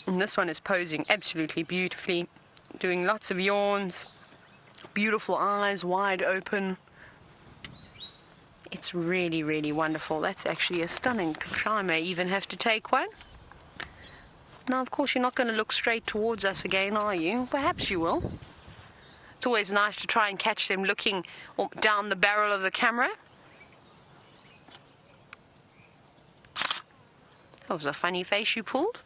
And this one is posing absolutely beautifully, doing lots of yawns, beautiful eyes wide open. It's really, really wonderful. That's actually a stunning picture. I may even have to take one. Now, of course, you're not going to look straight towards us again, are you? Perhaps you will. It's always nice to try and catch them looking down the barrel of the camera. That was a funny face you pulled.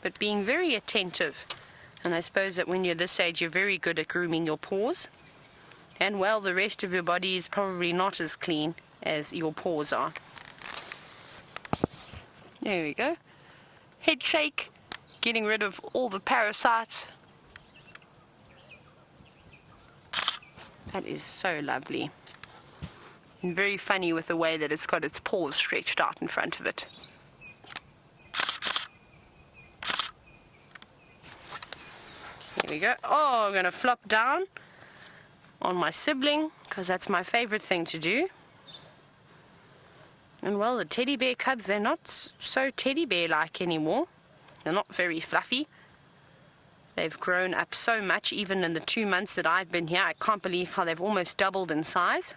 But being very attentive. And I suppose that when you're this age, you're very good at grooming your paws. And, well, the rest of your body is probably not as clean as your paws are. There we go. Head shake, getting rid of all the parasites. That is so lovely. And very funny with the way that it's got its paws stretched out in front of it. Here we go. Oh, I'm going to flop down on my sibling, because that's my favorite thing to do. And, well, the teddy bear cubs, they're not so teddy bear-like anymore. They're not very fluffy. They've grown up so much, even in the 2 months that I've been here. I can't believe how they've almost doubled in size.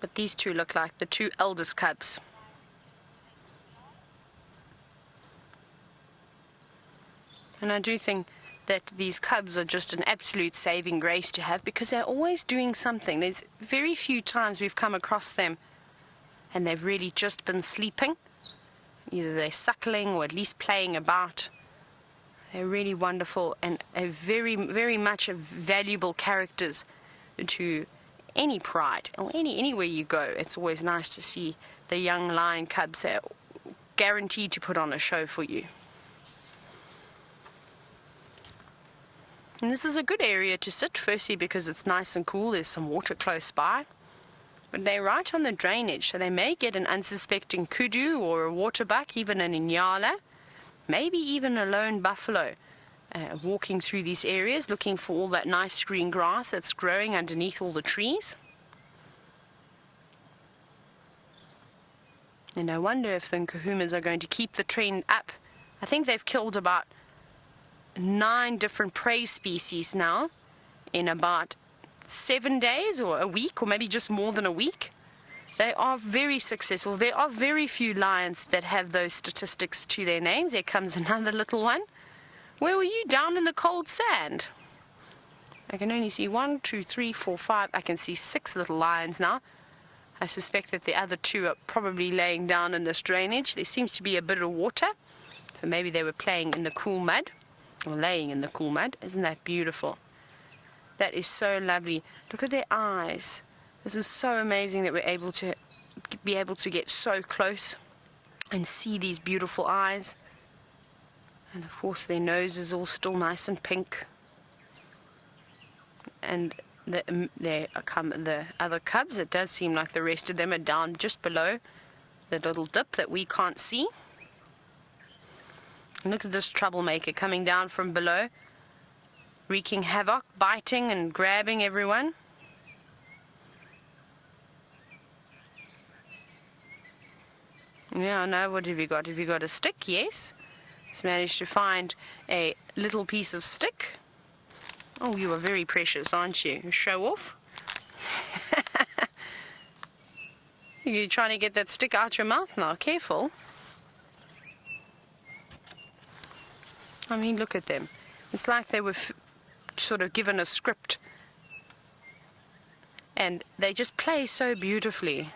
But these two look like the two eldest cubs. And I do think that these cubs are just an absolute saving grace to have, because they're always doing something. There's very few times we've come across them and they've really just been sleeping. Either they're suckling or at least playing about. They're really wonderful and a very, very much a valuable characters to any pride or anywhere you go. It's always nice to see the young lion cubs. They're guaranteed to put on a show for you. And this is a good area to sit, firstly because it's nice and cool, there's some water close by. But they're right on the drainage, so they may get an unsuspecting kudu or a waterbuck, even an inyala, maybe even a lone buffalo, walking through these areas looking for all that nice green grass that's growing underneath all the trees. And I wonder if the kahumas are going to keep the trend up. I think they've killed about 9 different prey species now in about 7 days or a week, or maybe just more than a week. They are very successful. There are very few lions that have those statistics to their names. There comes another little one. Where were you? Down in the cold sand. I can only see 1, 2, 3, 4, 5. I can see 6 little lions now. I suspect that the other 2 are probably laying down in this drainage. There seems to be a bit of water, so maybe they were playing in the cool mud. Or laying in the cool mud. Isn't that beautiful? That is so lovely. Look at their eyes. This is so amazing that we're able to get so close and see these beautiful eyes. And of course their nose is all still nice and pink. And the other cubs, it does seem like the rest of them are down just below the little dip that we can't see. Look at this troublemaker coming down from below, wreaking havoc, biting and grabbing everyone. Yeah, now what have you got? Have you got a stick? Yes. He's managed to find a little piece of stick. Oh, you are very precious, aren't you? Show off. You're trying to get that stick out your mouth now. Careful. I mean, look at them. It's like they were sort of given a script. And they just play so beautifully.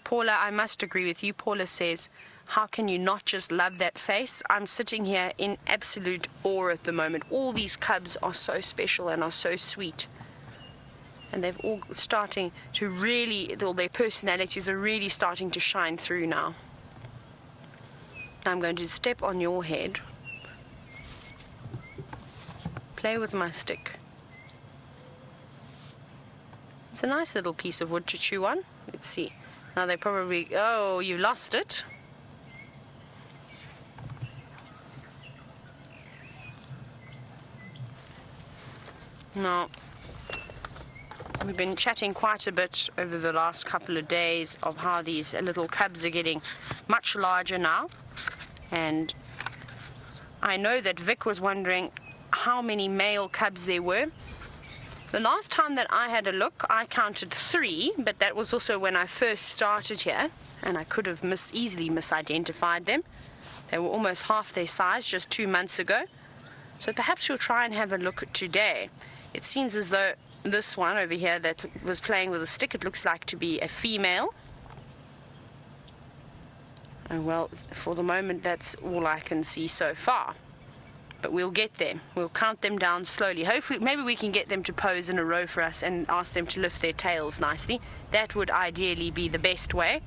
Paula, I must agree with you. Paula says, how can you not just love that face? I'm sitting here in absolute awe at the moment. All these cubs are so special and are so sweet. And they've all starting to really, all their personalities are really starting to shine through now. I'm going to step on your head, play with my stick. It's a nice little piece of wood to chew on. Let's see. Now they probably, oh, you lost it. No. We've been chatting quite a bit over the last couple of days of how these little cubs are getting much larger now. And I know that Vic was wondering how many male cubs there were. The last time that I had a look, I counted 3, but that was also when I first started here, and I could have easily misidentified them. They were almost half their size just 2 months ago. So perhaps you'll try and have a look today. It seems as though this one over here that was playing with a stick, it looks like to be a female. And well, for the moment, that's all I can see so far. But we'll get them. We'll count them down slowly. Hopefully, maybe we can get them to pose in a row for us and ask them to lift their tails nicely. That would ideally be the best way.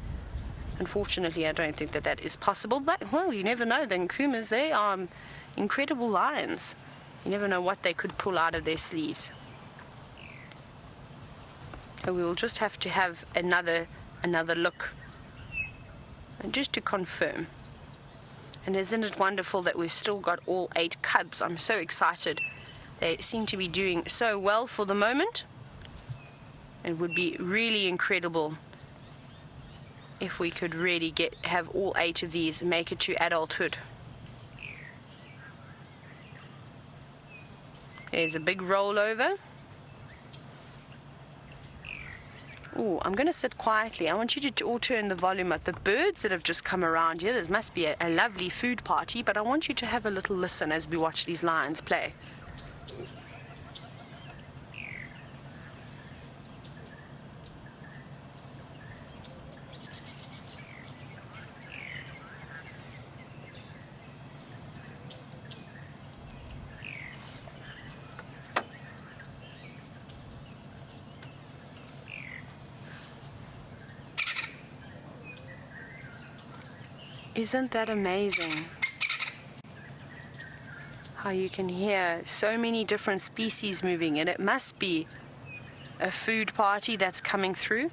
Unfortunately, I don't think that that is possible. But, well, you never know. The Nkuhumas, they are incredible lions. You never know what they could pull out of their sleeves. So we will just have to have another look. And just to confirm. And isn't it wonderful that we've still got all 8 cubs? I'm so excited. They seem to be doing so well for the moment. It would be really incredible if we could really have all 8 of these make it to adulthood. There's a big rollover. Oh, I'm going to sit quietly. I want you to all turn the volume up. The birds that have just come around here, there must be a lovely food party, but I want you to have a little listen as we watch these lions play. Isn't that amazing? How you can hear so many different species moving, and it must be a food party that's coming through.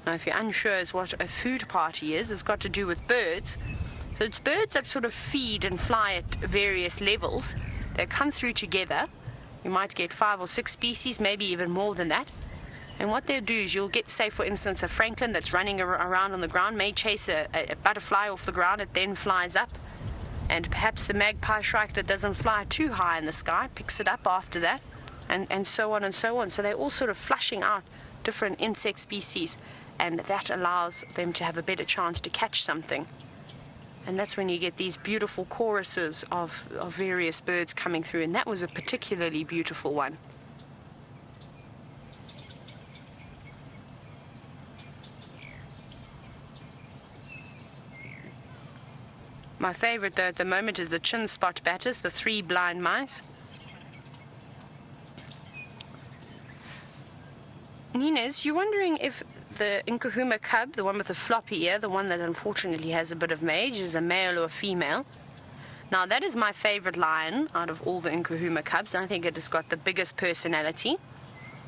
Now, if you're unsure as what a food party is, it's got to do with birds. So it's birds that sort of feed and fly at various levels. They come through together. You might get 5 or 6 species, maybe even more than that. And what they'll do is you'll get, say, for instance, a francolin that's running around on the ground may chase a butterfly off the ground. It then flies up. And perhaps the magpie shrike that doesn't fly too high in the sky picks it up after that. And so on and so on. So they're all sort of flushing out different insect species. And that allows them to have a better chance to catch something. And that's when you get these beautiful choruses of various birds coming through. And that was a particularly beautiful one. My favorite, though, at the moment is the chin spot batters, the 3 blind mice. Nines, you're wondering if the Nkuhuma cub, the one with the floppy ear, the one that unfortunately has a bit of mage, is a male or a female. Now, that is my favorite lion out of all the Nkuhuma cubs. I think it has got the biggest personality.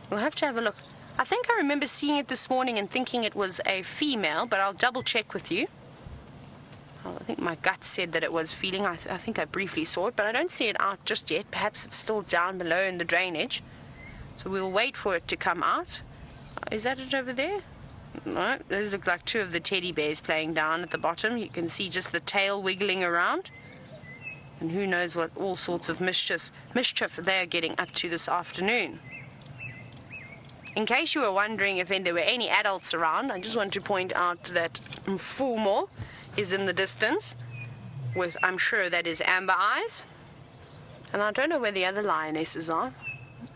We'll have to have a look. I think I remember seeing it this morning and thinking it was a female, but I'll double check with you. I think my gut said that it was feeding. I think I briefly saw it, but I don't see it out just yet. Perhaps it's still down below in the drainage. So we'll wait for it to come out. Is that it over there? No, those look like 2 of the teddy bears playing down at the bottom. You can see just the tail wiggling around. And who knows what all sorts of mischief they're getting up to this afternoon. In case you were wondering if there were any adults around, I just want to point out that Mfumo is in the distance with, I'm sure that is Amber Eyes. And I don't know where the other lionesses are.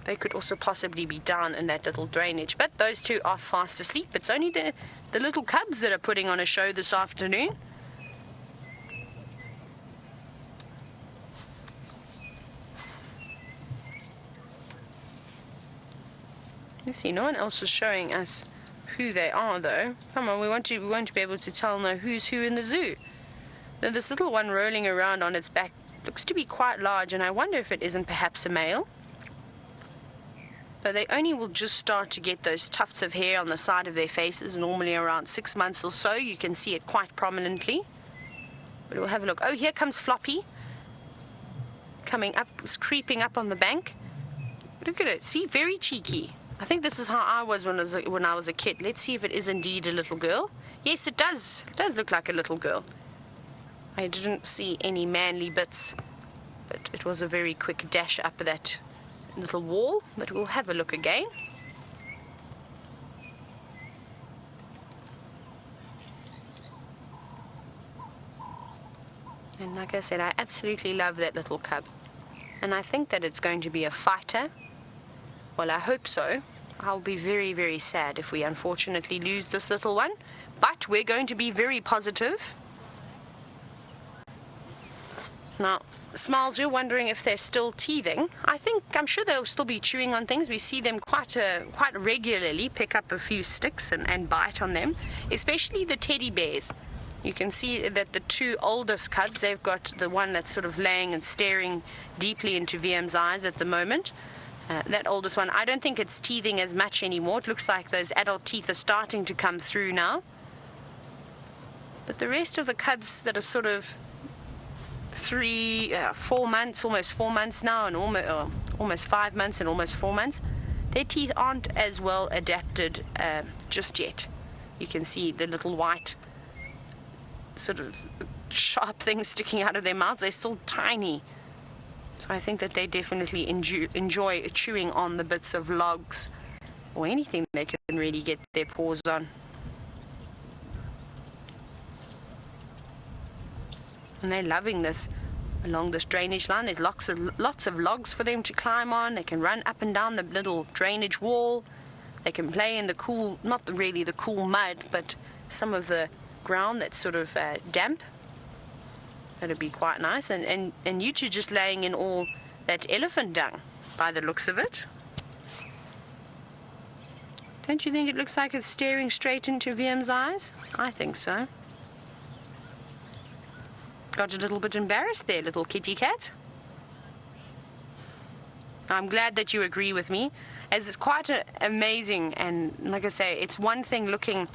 They could also possibly be down in that little drainage. But those 2 are fast asleep. It's only the little cubs that are putting on a show this afternoon. You see, no one else is showing us who they are, though. Come on, we won't be able to tell no who's who in the zoo. Now, this little one rolling around on its back looks to be quite large, and I wonder if it isn't perhaps a male. But they only will just start to get those tufts of hair on the side of their faces, normally around 6 months or so. You can see it quite prominently. But we'll have a look. Oh, here comes Floppy. Coming up, creeping up on the bank. Look at it. See, very cheeky. I think this is how I was when I was a kid. Let's see if it is indeed a little girl. Yes, it does. It does look like a little girl. I didn't see any manly bits, but it was a very quick dash up that little wall. But we'll have a look again. And like I said, I absolutely love that little cub. And I think that it's going to be a fighter. Well, I hope so. I'll be very, very sad if we unfortunately lose this little one. But we're going to be very positive. Now, Smiles, you're wondering if they're still teething. I'm sure they'll still be chewing on things. We see them quite regularly pick up a few sticks and bite on them, especially the teddy bears. You can see that the two oldest cubs, they've got the one that's sort of laying and staring deeply into VM's eyes at the moment. That oldest one, I don't think it's teething as much anymore. It looks like those adult teeth are starting to come through now. But the rest of the cubs that are sort of 4 months, almost 4 months now, and almost 5 months and almost 4 months, their teeth aren't as well adapted just yet. You can see the little white sort of sharp things sticking out of their mouths. They're still tiny. So I think that they definitely enjoy chewing on the bits of logs or anything they can really get their paws on. And they're loving this along this drainage line. There's lots of logs for them to climb on. They can run up and down the little drainage wall. They can play in the cool, not really the cool mud, but some of the ground that's sort of damp. That'd be quite nice. And you two just laying in all that elephant dung by the looks of it. Don't you think it looks like it's staring straight into VM's eyes? I think so. Got a little bit embarrassed there, little kitty cat. I'm glad that you agree with me, as it's quite amazing. And like I say, it's one thing looking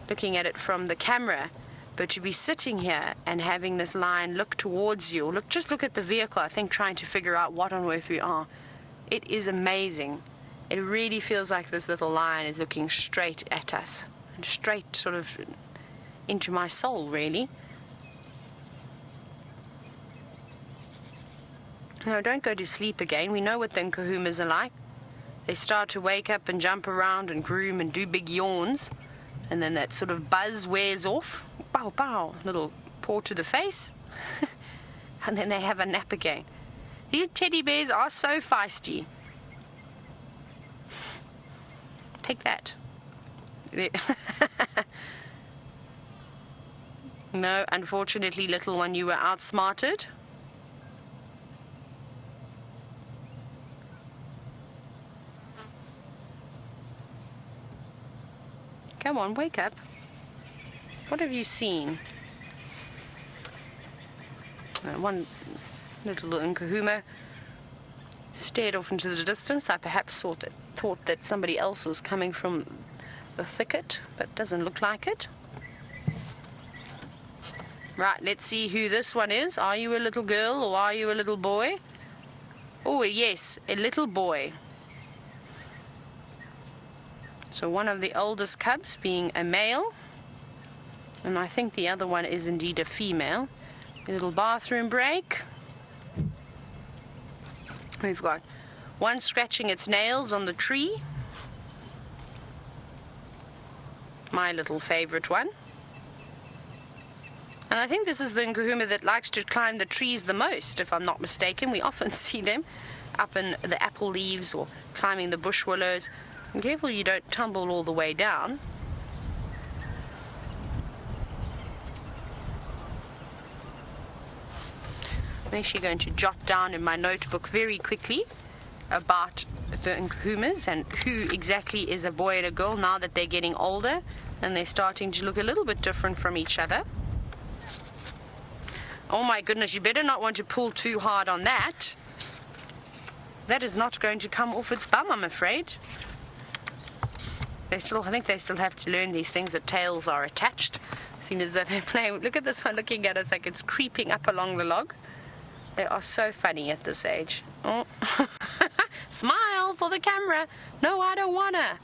at it from the camera, but to be sitting here and having this lion look towards you, or just look at the vehicle, I think, trying to figure out what on earth we are, it is amazing. It really feels like this little lion is looking straight at us, and straight sort of into my soul, really. No, don't go to sleep again. We know what the Nkuhumas are like. They start to wake up and jump around and groom and do big yawns. And then that sort of buzz wears off. Bow, bow. Little paw to the face. And then they have a nap again. These teddy bears are so feisty. Take that. No, unfortunately, little one, you were outsmarted. Come on, wake up. What have you seen? One little Nkuhuma stared off into the distance. I perhaps thought that somebody else was coming from the thicket, but doesn't look like it. Right, let's see who this one is. Are you a little girl or are you a little boy? Oh, yes, a little boy. So one of the oldest cubs being a male, and I think the other one is indeed a female. A little bathroom break. We've got one scratching its nails on the tree. My little favorite one. And I think this is the Nkuhuma that likes to climb the trees the most, if I'm not mistaken. We often see them up in the apple leaves or climbing the bush willows. Be careful you don't tumble all the way down. I'm actually going to jot down in my notebook very quickly about the Nkuhumas and who exactly is a boy and a girl now that they're getting older and they're starting to look a little bit different from each other. Oh my goodness, you better not want to pull too hard on that. That is not going to come off its bum, I'm afraid. I think they still have to learn these things that tails are attached. Seeing as though they're playing. Look at this one looking at us like it's creeping up along the log. They are so funny at this age. Oh. Smile! smile for the camera. No, I don't wanna.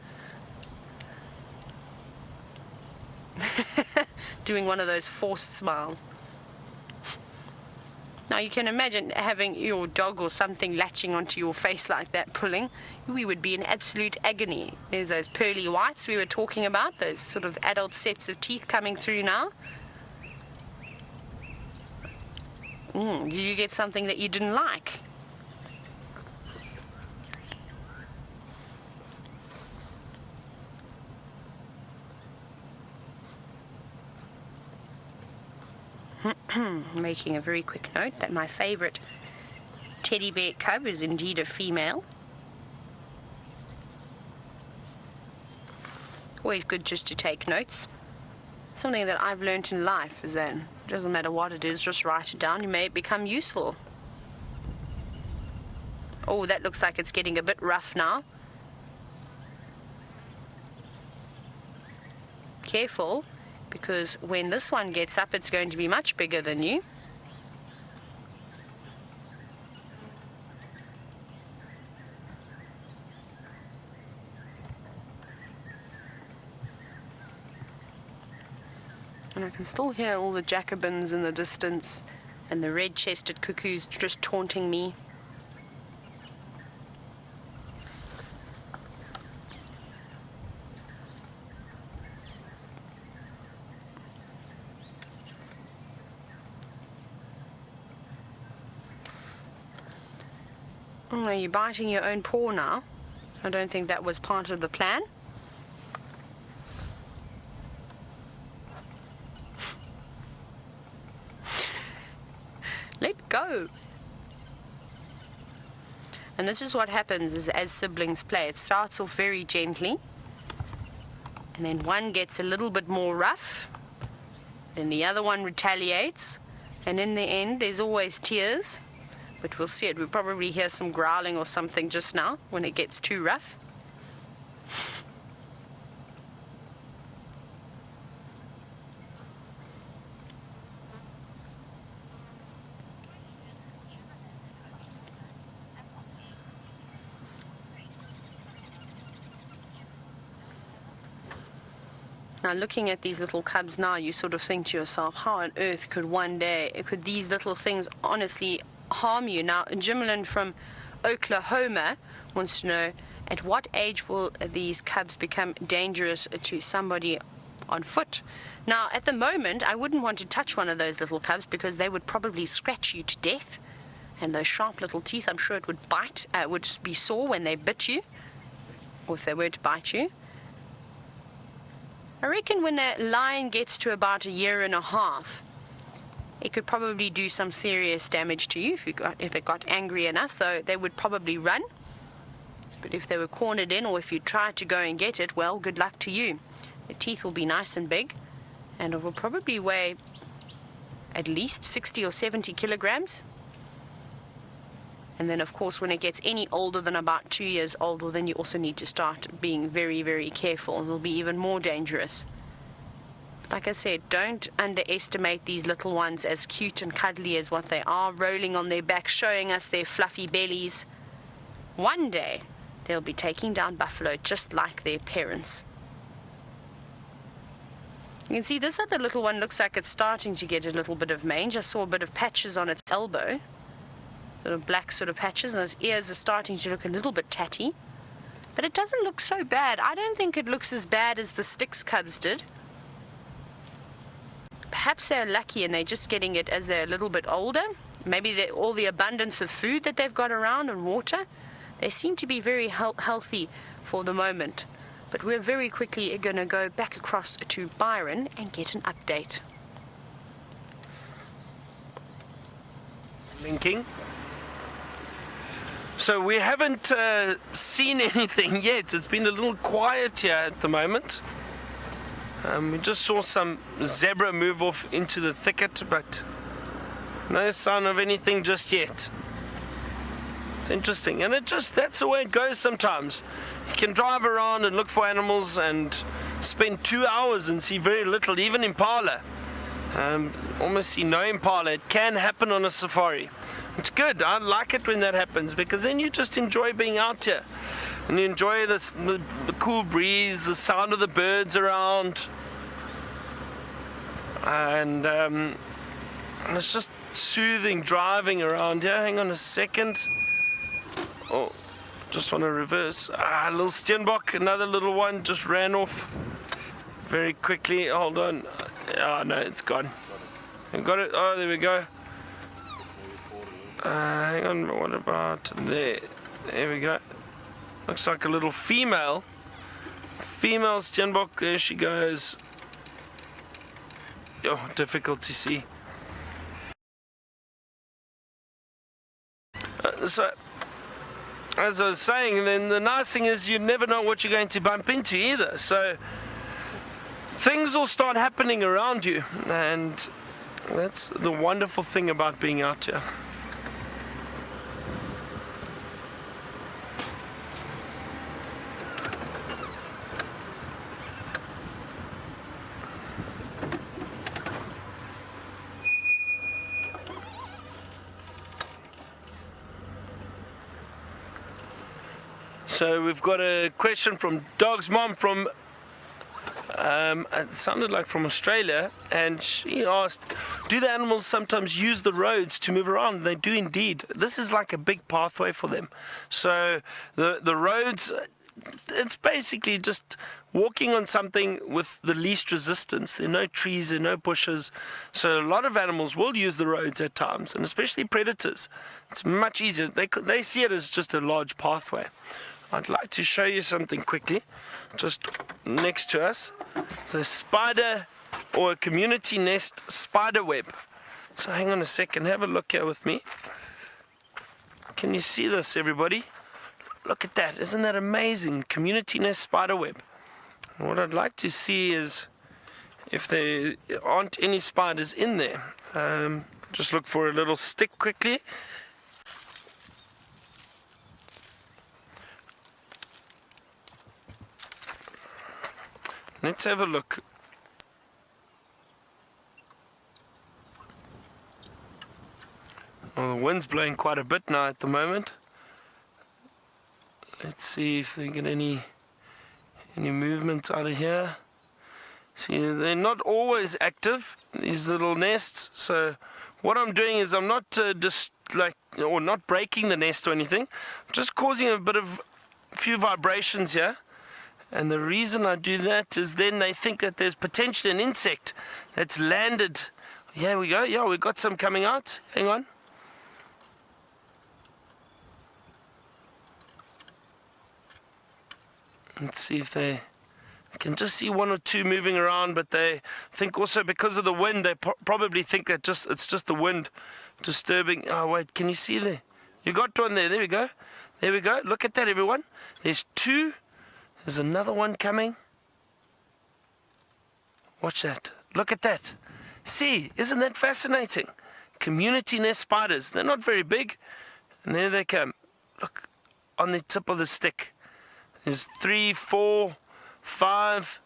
Doing one of those forced smiles. Now you can imagine having your dog or something latching onto your face like that, pulling. We would be in absolute agony. There's those pearly whites we were talking about, those sort of adult sets of teeth coming through now. Did you get something that you didn't like? Making a very quick note that my favorite teddy bear cub is indeed a female. Always good just to take notes. Something that I've learned in life is that it doesn't matter what it is, just write it down. You may become useful. Oh, that looks like it's getting a bit rough now. Careful, because when this one gets up, it's going to be much bigger than you. And I can still hear all the Jacobins in the distance and the red-chested cuckoos just taunting me. Are you biting your own paw now? I don't think that was part of the plan. Let go. And this is what happens is as siblings play. It starts off very gently, and then one gets a little bit more rough, then the other one retaliates, and in the end there's always tears. But we'll see it. We'll probably hear some growling or something just now when it gets too rough. Now looking at these little cubs now, you sort of think to yourself, how on earth could these little things honestly harm you? Now, Jimlin from Oklahoma wants to know, at what age will these cubs become dangerous to somebody on foot? Now, at the moment, I wouldn't want to touch one of those little cubs because they would probably scratch you to death. And those sharp little teeth, I'm sure it would bite, would be sore when they bit you, or if they were to bite you. I reckon when that lion gets to about 1.5 years, it could probably do some serious damage to you if it got angry enough, though they would probably run. But if they were cornered in, or if you tried to go and get it, well, good luck to you. The teeth will be nice and big, and it will probably weigh at least 60 or 70 kilograms. And then, of course, when it gets any older than about 2 years old, well, then you also need to start being very, very careful. It'll be even more dangerous. Like I said, don't underestimate these little ones, as cute and cuddly as what they are, rolling on their backs, showing us their fluffy bellies. One day, they'll be taking down buffalo just like their parents. You can see this other little one looks like it's starting to get a little bit of mange. I saw a bit of patches on its elbow, little black sort of patches, and those ears are starting to look a little bit tatty. But it doesn't look so bad. I don't think it looks as bad as the Styx cubs did. Perhaps they're lucky and they're just getting it as they're a little bit older. Maybe all the abundance of food that they've got around and water. They seem to be very healthy for the moment. But we're very quickly going to go back across to Byron and get an update. Linking. So we haven't seen anything yet. It's been a little quiet here at the moment. We just saw some zebra move off into the thicket, but no sign of anything just yet. It's interesting, and that's the way it goes sometimes. You can drive around and look for animals and spend 2 hours and see very little, even impala. Almost see no impala. It can happen on a safari. It's good. I like it when that happens, because then you just enjoy being out here. And you enjoy the cool breeze, the sound of the birds around. And it's just soothing driving around here. Hang on a second. Oh, just want to reverse. A little steenbok, another little one, just ran off very quickly. Hold on. Oh no, it's gone. I got it. Oh, there we go. Hang on, what about there? There we go. Looks like a little female steenbok. There she goes. Oh, difficult to see. So, as I was saying, then the nice thing is you never know what you're going to bump into either. So, things will start happening around you, and that's the wonderful thing about being out here. So we've got a question from Dog's mom from, it sounded like from Australia, and she asked, do the animals sometimes use the roads to move around? They do indeed. This is like a big pathway for them. So the roads, it's basically just walking on something with the least resistance. There are no trees, there are no bushes. So a lot of animals will use the roads at times, and especially predators. It's much easier. They see it as just a large pathway. I'd like to show you something quickly, just next to us. It's a spider, or a community nest spider web. So hang on a second, have a look here with me. Can you see this, everybody? Look at that, isn't that amazing? Community nest spider web. And what I'd like to see is if there aren't any spiders in there. Just look for a little stick quickly. Let's have a look. Well, the wind's blowing quite a bit now at the moment. Let's see if they get any movement out of here. See, they're not always active, these little nests. So what I'm doing is I'm not not breaking the nest or anything. I'm just causing a few vibrations here. And the reason I do that is then they think that there's potentially an insect that's landed. Here we go. Yeah, we got some coming out. Hang on. Let's see if I can just see one or two moving around, but they think also because of the wind, they probably think that it's just the wind disturbing. Oh, wait, can you see there? You got one there. There we go. There we go. Look at that, everyone. There's two. There's another one coming. Watch that. Look at that. See, isn't that fascinating? Community nest spiders. They're not very big. And there they come. Look, on the tip of the stick. There's 3, 4, 5.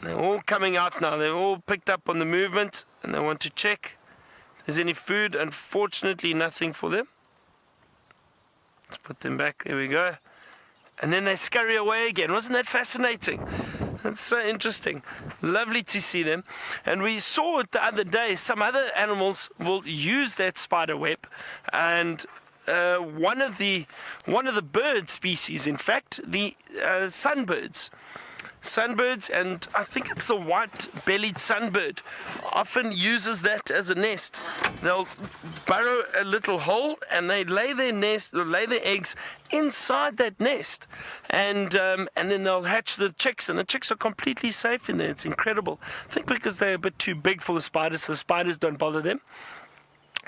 They're all coming out now. They're all picked up on the movement, and they want to check if there's any food. Unfortunately, nothing for them. Let's put them back. There we go. And then they scurry away again. Wasn't that fascinating? That's so interesting. Lovely to see them. And we saw it the other day. Some other animals will use that spider web. And one of the bird species, in fact, the sunbirds. Sunbirds, and I think it's the white-bellied sunbird, often uses that as a nest. They'll burrow a little hole and they lay their eggs inside that nest, and then they'll hatch the chicks, and the chicks are completely safe in there. It's incredible. I think because they're a bit too big for the spiders, so the spiders don't bother them.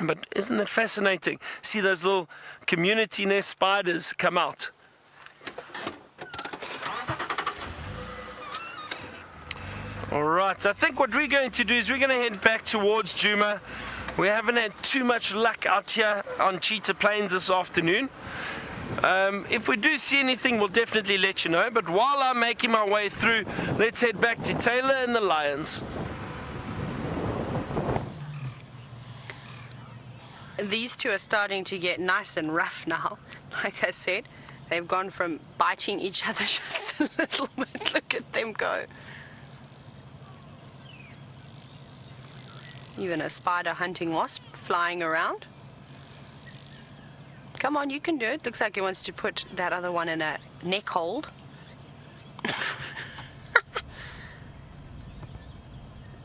But isn't that fascinating? See those little community nest spiders come out. Alright, I think what we're going to do is we're going to head back towards Djuma. We haven't had too much luck out here on Cheetah Plains this afternoon. If we do see anything, we'll definitely let you know. But while I'm making my way through, let's head back to Taylor and the lions. These two are starting to get nice and rough now. Like I said, they've gone from biting each other just a little bit. Look at them go. Even a spider hunting wasp flying around. Come on, you can do it. Looks like he wants to put that other one in a neck hold.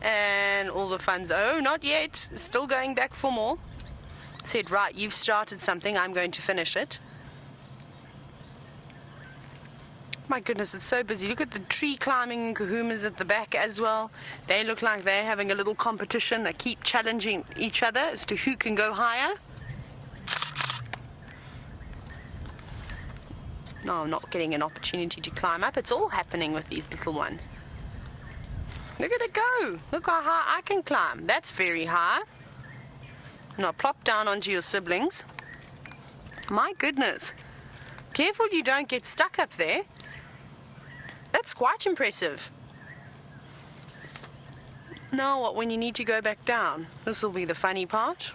And all the fun's, oh, not yet. Still going back for more. Said, right, you've started something. I'm going to finish it. My goodness, it's so busy. Look at the tree climbing kahumas at the back as well. They look like they're having a little competition. They keep challenging each other as to who can go higher. No, I'm not getting an opportunity to climb up. It's all happening with these little ones. Look at it go. Look how high I can climb. That's very high. Now plop down onto your siblings. My goodness. Careful you don't get stuck up there. That's quite impressive. Now what, when you need to go back down? This will be the funny part.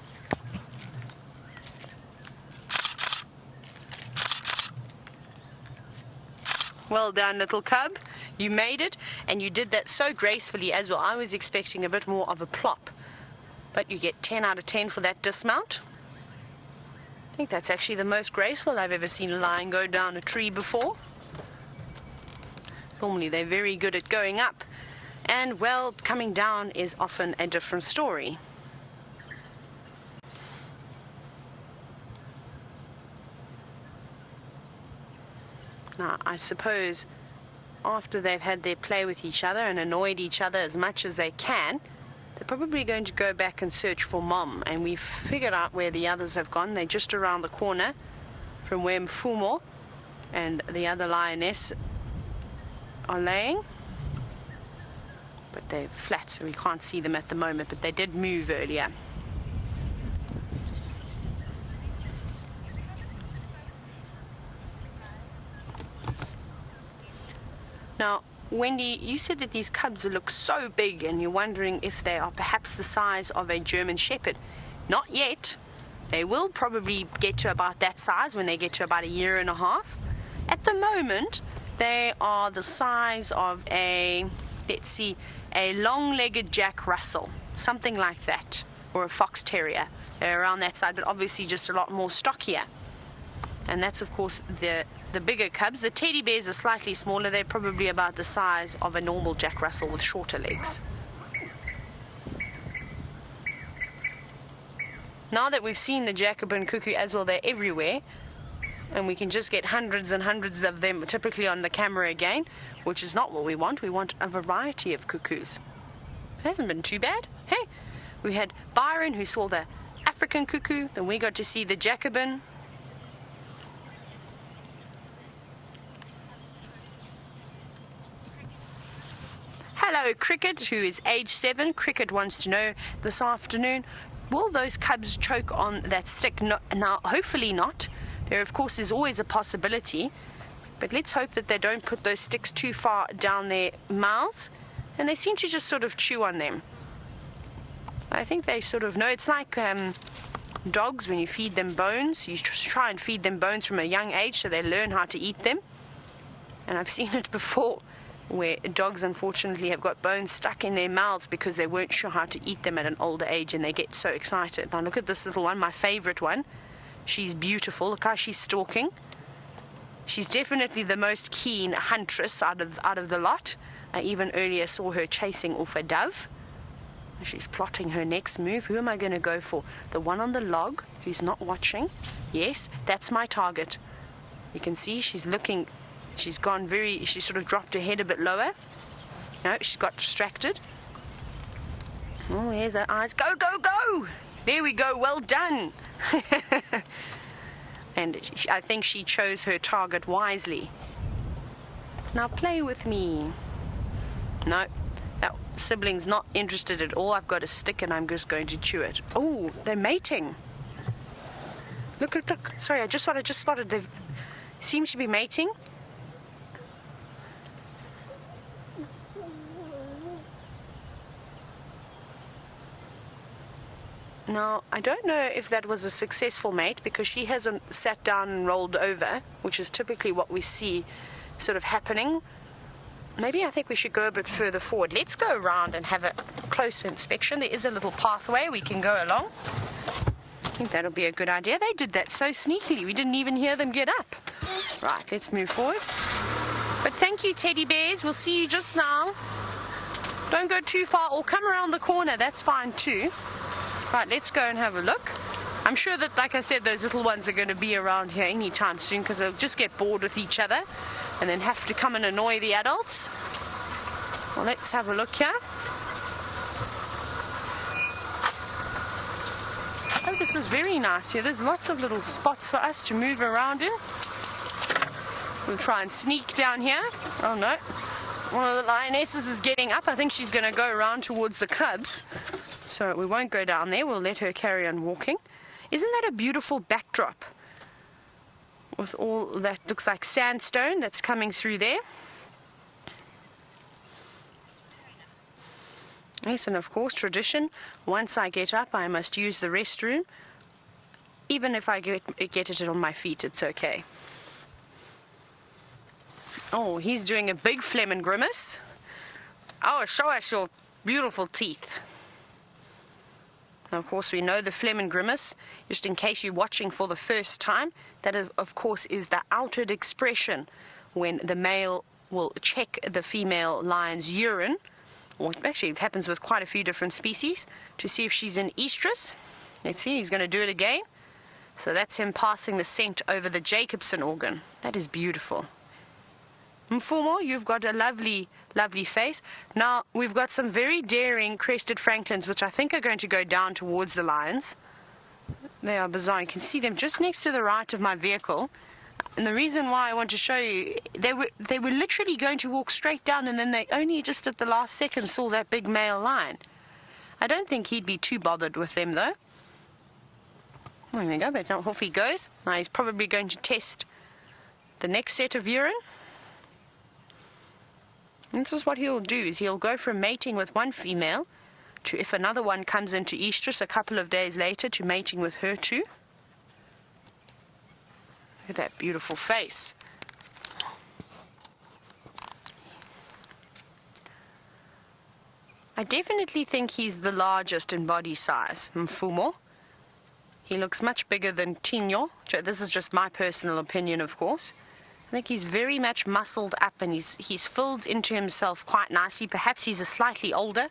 Well done, little cub. You made it, and you did that so gracefully as well. I was expecting a bit more of a plop, but you get 10 out of 10 for that dismount. I think that's actually the most graceful I've ever seen a lion go down a tree before. Normally they're very good at going up, and well, coming down is often a different story. Now, I suppose after they've had their play with each other and annoyed each other as much as they can, they're probably going to go back and search for Mom. And we've figured out where the others have gone. They're just around the corner from where Mfumo and the other lioness are laying. But they're flat, so we can't see them at the moment, but they did move earlier. Now, Wendy, you said that these cubs look so big, and you're wondering if they are perhaps the size of a German Shepherd. Not yet. They will probably get to about that size when they get to about 1.5 years. At the moment, they are the size of a, let's see, a long-legged Jack Russell, something like that, or a Fox Terrier. They're around that side, but obviously just a lot more stockier. And that's, of course, the bigger cubs. The teddy bears are slightly smaller. They're probably about the size of a normal Jack Russell with shorter legs. Now that we've seen the Jacobin cuckoo as well, they're everywhere. And we can just get hundreds and hundreds of them typically on the camera again, which is not what we want. We want a variety of cuckoos. It hasn't been too bad. Hey, we had Byron who saw the African cuckoo. Then we got to see the Jacobin. Hello, Cricket, who is age 7. Cricket wants to know this afternoon, will those cubs choke on that stick? No, now, hopefully not. There, of course, is always a possibility. But let's hope that they don't put those sticks too far down their mouths. And they seem to just sort of chew on them. I think they sort of know. It's like dogs, when you feed them bones. You try and feed them bones from a young age so they learn how to eat them. And I've seen it before, where dogs unfortunately have got bones stuck in their mouths because they weren't sure how to eat them at an older age, and they get so excited. Now look at this little one, my favorite one. She's beautiful. Look how she's stalking. She's definitely the most keen huntress out of the lot. I even earlier saw her chasing off a dove. She's plotting her next move. Who am I going to go for? The one on the log who's not watching? Yes, that's my target. You can see she's looking. She's gone she sort of dropped her head a bit lower. No, she got distracted. Oh, there's her eyes. Go, go, go! There we go, well done. And I think she chose her target wisely. Now play with me. No, that sibling's not interested at all. I've got a stick and I'm just going to chew it. Oh, they're mating. Look. Sorry, I just spotted. They seem to be mating. Now, I don't know if that was a successful mate because she hasn't sat down and rolled over, which is typically what we see sort of happening. Maybe I think we should go a bit further forward. Let's go around and have a closer inspection. There is a little pathway we can go along. I think that'll be a good idea. They did that so sneakily. We didn't even hear them get up. Right, let's move forward. But thank you, teddy bears. We'll see you just now. Don't go too far or come around the corner. That's fine too. Right, let's go and have a look. I'm sure that, like I said, those little ones are going to be around here anytime soon because they'll just get bored with each other and then have to come and annoy the adults. Well, let's have a look here. Oh, this is very nice here. There's lots of little spots for us to move around in. We'll try and sneak down here. Oh no, one of the lionesses is getting up. I think she's going to go around towards the cubs. So we won't go down there. We'll let her carry on walking. Isn't that a beautiful backdrop? With all that looks like sandstone that's coming through there. Yes, and of course, tradition. Once I get up, I must use the restroom. Even if I get it on my feet, it's okay. Oh, he's doing a big Fleming grimace. Oh, show us your beautiful teeth. Now, of course, we know the Fleming grimace. Just in case you're watching for the first time, that is, of course, is the outward expression when the male will check the female lion's urine. Or actually, it happens with quite a few different species to see if she's in estrus. Let's see, he's going to do it again. So that's him passing the scent over the Jacobson organ. That is beautiful. Mfumo, you've got a lovely, lovely face. Now, we've got some very daring crested franklins, which I think are going to go down towards the lions. They are bizarre. You can see them just next to the right of my vehicle. And the reason why I want to show you, they were literally going to walk straight down, and then they only just at the last second saw that big male lion. I don't think he'd be too bothered with them, though. There we go, but now off he goes. Now he's probably going to test the next set of urine. And this is what he'll do, is he'll go from mating with one female to, if another one comes into estrus a couple of days later, to mating with her too. Look at that beautiful face. I definitely think he's the largest in body size, Mfumo. He looks much bigger than Tinyo. This is just my personal opinion, of course. I think he's very much muscled up, and he's filled into himself quite nicely. Perhaps he's a slightly older,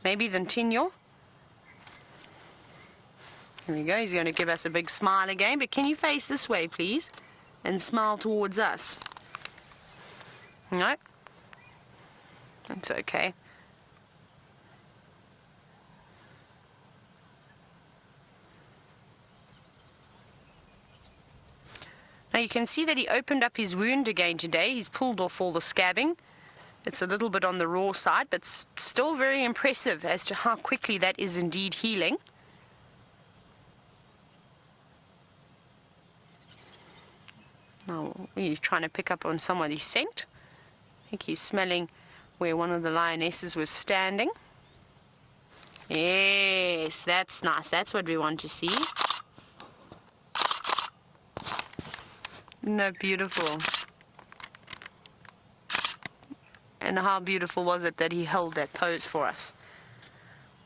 maybe, than Tinyo. Here we go. He's going to give us a big smile again. But can you face this way, please? And smile towards us. No? That's okay. Now you can see that he opened up his wound again today. He's pulled off all the scabbing. It's a little bit on the raw side, but still very impressive as to how quickly that is indeed healing. Now, he's trying to pick up on somebody's scent. I think he's smelling where one of the lionesses was standing. Yes, that's nice. That's what we want to see. Isn't that beautiful? And how beautiful was it that he held that pose for us?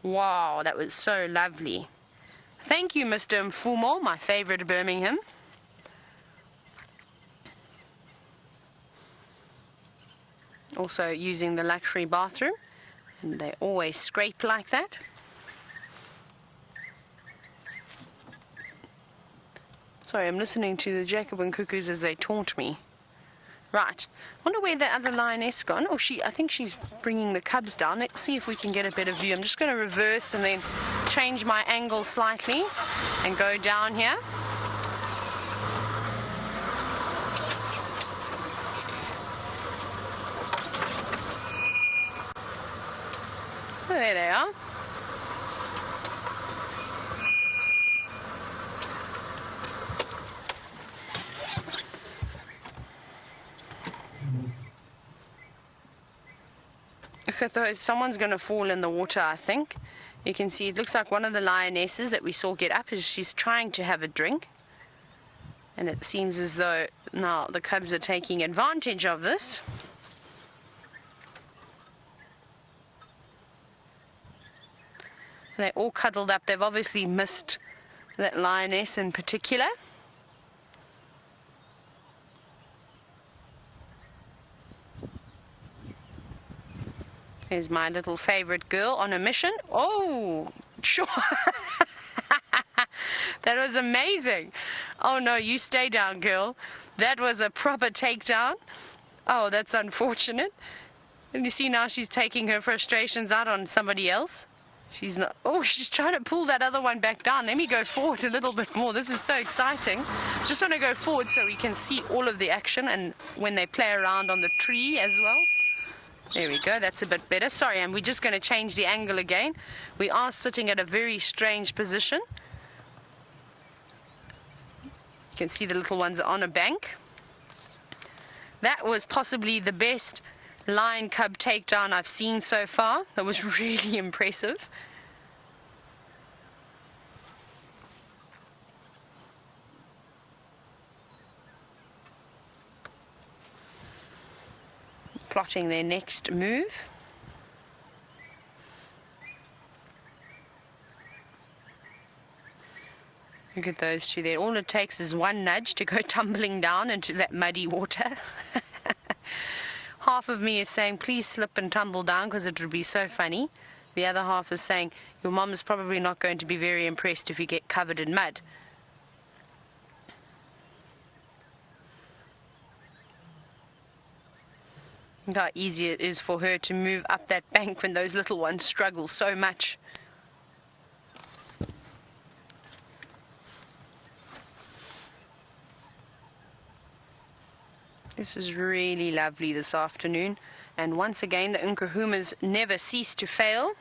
Wow, that was so lovely. Thank you, Mr. Mfumo, my favorite Birmingham. Also using the luxury bathroom, and they always scrape like that. Sorry, I'm listening to the Jacobin cuckoos as they taunt me. Right, wonder where the other lioness gone. Oh, I think she's bringing the cubs down. Let's see if we can get a better view. I'm just going to reverse and then change my angle slightly and go down here. There they are. Okay, someone's going to fall in the water, I think. You can see it looks like one of the lionesses that we saw get up is she's trying to have a drink. And it seems as though now the cubs are taking advantage of this. They're all cuddled up. They've obviously missed that lioness in particular. There's my little favorite girl on a mission. Oh, sure. That was amazing. Oh no, you stay down, girl. That was a proper takedown. Oh, that's unfortunate. And you see now she's taking her frustrations out on somebody else. She's not. Oh, she's trying to pull that other one back down. Let me go forward a little bit more. This is so exciting. Just want to go forward so we can see all of the action and when they play around on the tree as well. There we go, that's a bit better. Sorry, and we're just going to change the angle again. We are sitting at a very strange position. You can see the little ones are on a bank. That was possibly the best lion cub takedown I've seen so far. That was really impressive. Plotting their next move. Look at those two there. All it takes is one nudge to go tumbling down into that muddy water. Half of me is saying, please slip and tumble down because it would be so funny. The other half is saying, your mom is probably not going to be very impressed if you get covered in mud. Look how easy it is for her to move up that bank when those little ones struggle so much. This is really lovely this afternoon. And once again, the Nkuhumas never cease to fail.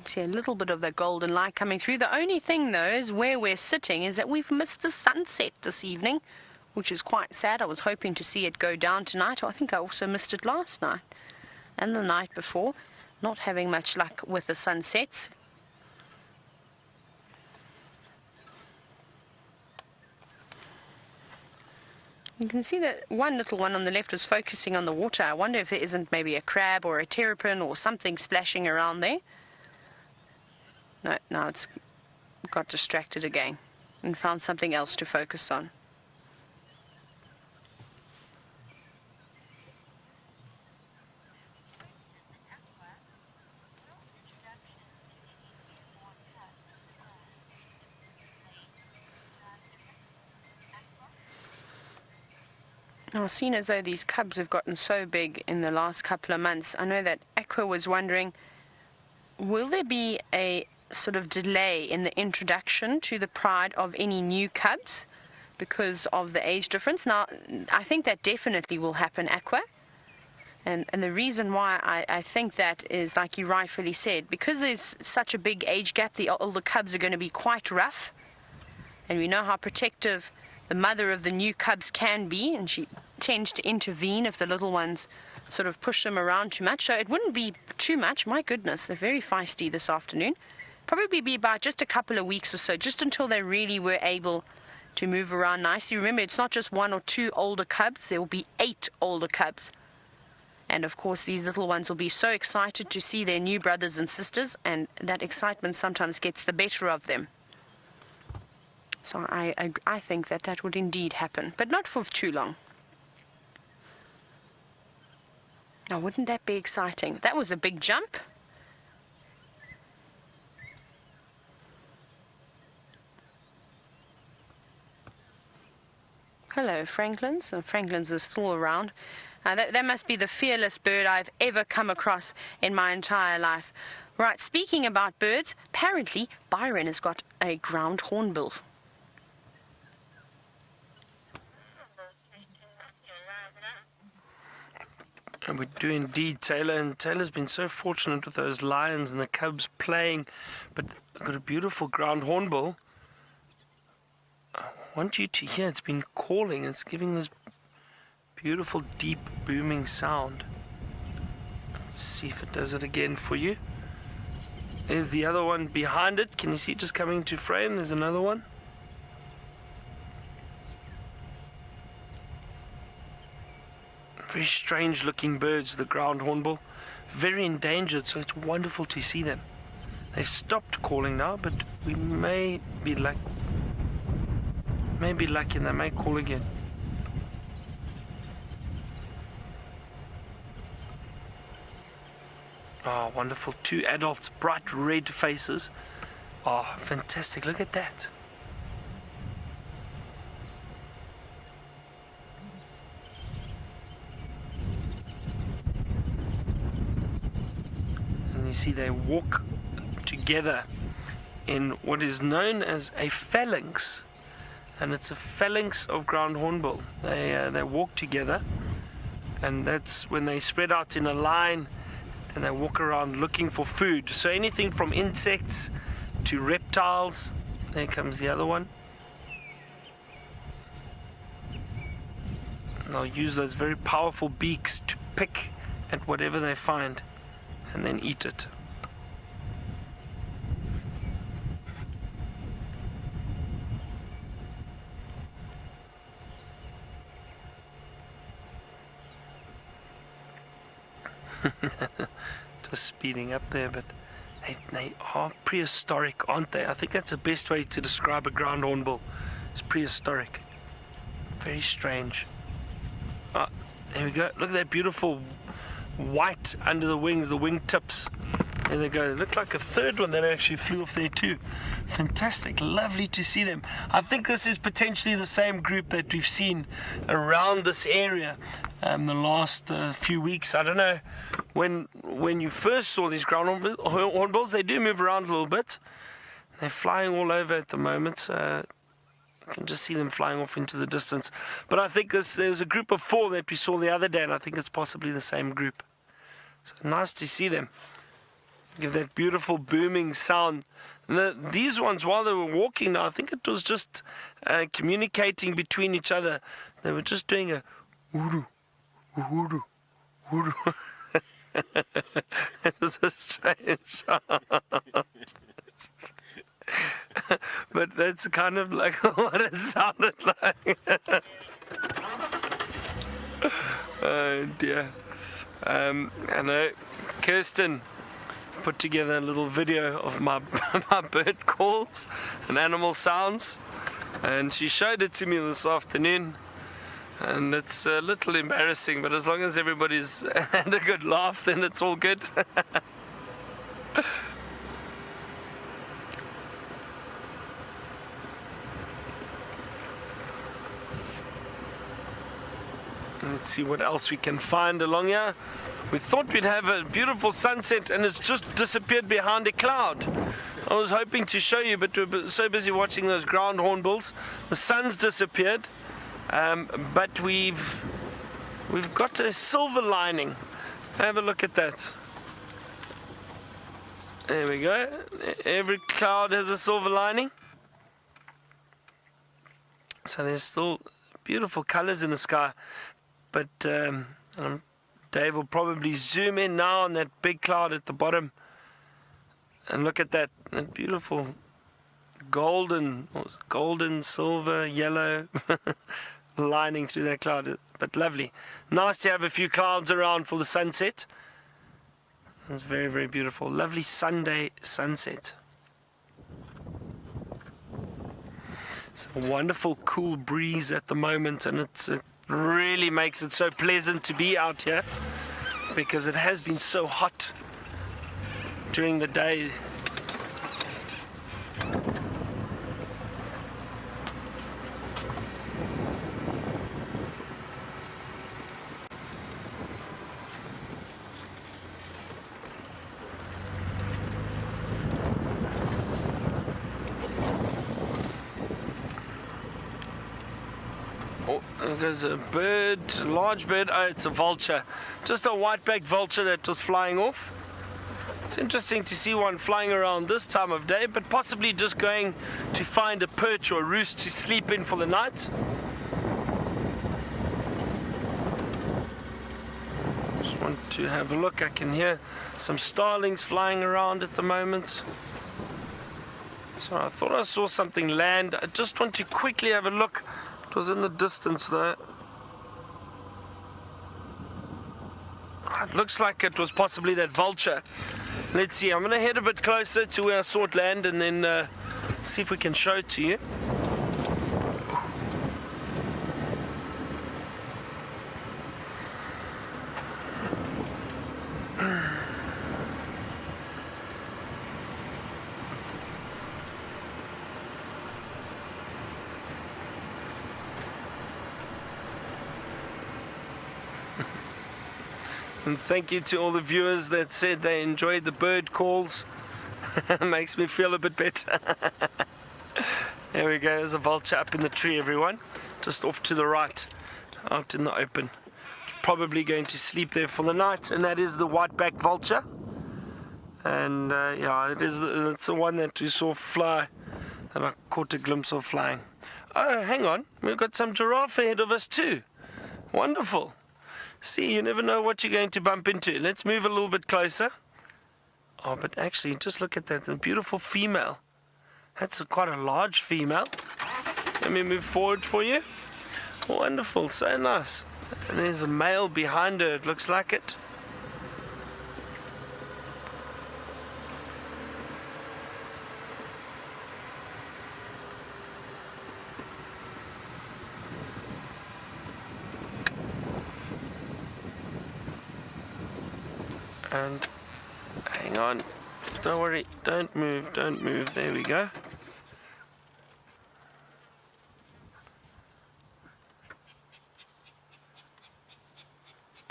See a little bit of the golden light coming through. The only thing though is where we're sitting is that we've missed the sunset this evening, which is quite sad. I was hoping to see it go down tonight. I think I also missed it last night and the night before. Not having much luck with the sunsets. You can see that one little one on the left was focusing on the water. I wonder if there isn't maybe a crab or a terrapin or something splashing around there. No, now it's got distracted again and found something else to focus on. Now, seen as though these cubs have gotten so big in the last couple of months, I know that Aqua was wondering, will there be a sort of delay in the introduction to the pride of any new cubs because of the age difference? Now, I think that definitely will happen, Aqua. And the reason why I think that is, like you rightfully said, because there's such a big age gap, the older cubs are going to be quite rough. And we know how protective the mother of the new cubs can be, and she tends to intervene if the little ones sort of push them around too much. So it wouldn't be too much. My goodness, they're very feisty this afternoon. Probably be about just a couple of weeks or so, just until they really were able to move around nicely. Remember, it's not just 1 or 2 older cubs. There will be 8 older cubs. And of course, these little ones will be so excited to see their new brothers and sisters, and that excitement sometimes gets the better of them. So I think that that would indeed happen, but not for too long. Now, wouldn't that be exciting? That was a big jump. Hello, Franklins. And Franklins are still around. That must be the fearless bird I've ever come across in my entire life. Right, speaking about birds, apparently Byron has got a ground hornbill. And we do indeed, Taylor. And Taylor's been so fortunate with those lions and the cubs playing. But I've got a beautiful ground hornbill. I want you to hear, it's been calling. It's giving this beautiful, deep, booming sound. Let's see if it does it again for you. There's the other one behind it. Can you see it just coming into frame? There's another one. Very strange looking birds, the ground hornbill. Very endangered, so it's wonderful to see them. They've stopped calling now, but we may be lucky and they may call again. Oh, wonderful. 2 adults, bright red faces. Oh, fantastic. Look at that. And you see they walk together in what is known as a phalanx. And it's a phalanx of ground hornbill. They walk together, and that's when they spread out in a line and they walk around looking for food. So anything from insects to reptiles. There comes the other one. And they'll use those very powerful beaks to pick at whatever they find and then eat it. Just speeding up there, but they are prehistoric, aren't they? I think that's the best way to describe a ground hornbill. It's prehistoric. Very strange. Oh, there we go. Look at that beautiful white under the wings, the wing tips. There they go. They look like a third one that actually flew off there too. Fantastic. Lovely to see them. I think this is potentially the same group that we've seen around this area the last few weeks. I don't know when you first saw these ground hornbills. They do move around a little bit. They're flying all over at the moment. You can just see them flying off into the distance. But I think there's a group of 4 that we saw the other day, and I think it's possibly the same group. So nice to see them. Give that beautiful booming sound. And these ones, while they were walking now, I think it was just communicating between each other. They were just doing a woodoo, woodoo, woodoo. It was a strange sound. But that's kind of like what it sounded like. Oh dear. I know Kirsten put together a little video of my bird calls and animal sounds, and she showed it to me this afternoon, and it's a little embarrassing, but as long as everybody's had a good laugh, then it's all good. Let's see what else we can find along here. We thought we'd have a beautiful sunset, and it's just disappeared behind a cloud. I was hoping to show you, but we're so busy watching those ground hornbills. The sun's disappeared, but we've got a silver lining. Have a look at that. There we go. Every cloud has a silver lining. So there's still beautiful colors in the sky, but Dave will probably zoom in now on that big cloud at the bottom and look at that beautiful golden, silver, yellow lining through that cloud. But lovely. Nice to have a few clouds around for the sunset. It's very, very beautiful. Lovely Sunday sunset. It's a wonderful cool breeze at the moment, and it really makes it so pleasant to be out here because it has been so hot during the day. Oh, there's a bird, a large bird. Oh, it's a vulture. Just a white-backed vulture that was flying off. It's interesting to see one flying around this time of day, but possibly just going to find a perch or a roost to sleep in for the night. Just Just want to have a look. I can hear some starlings flying around at the moment. So I thought I saw something land. I just want to quickly have a look. It was in the distance though. It looks like it was possibly that vulture. Let's see, I'm going to head a bit closer to where I saw it land and then see if we can show it to you. And thank you to all the viewers that said they enjoyed the bird calls. Makes me feel a bit better. There we go, there's a vulture up in the tree, everyone. Just off to the right, out in the open. Probably going to sleep there for the night, and that is the white-backed vulture. And yeah, it's the one that we saw fly, that I caught a glimpse of flying. Oh, hang on, we've got some giraffe ahead of us too. Wonderful. See, you never know what you're going to bump into. Let's move a little bit closer. Oh, but actually, just look at that, the beautiful female. That's quite a large female. Let me move forward for you. Wonderful, so nice. And there's a male behind her, it looks like it. And hang on, don't worry, don't move, there we go.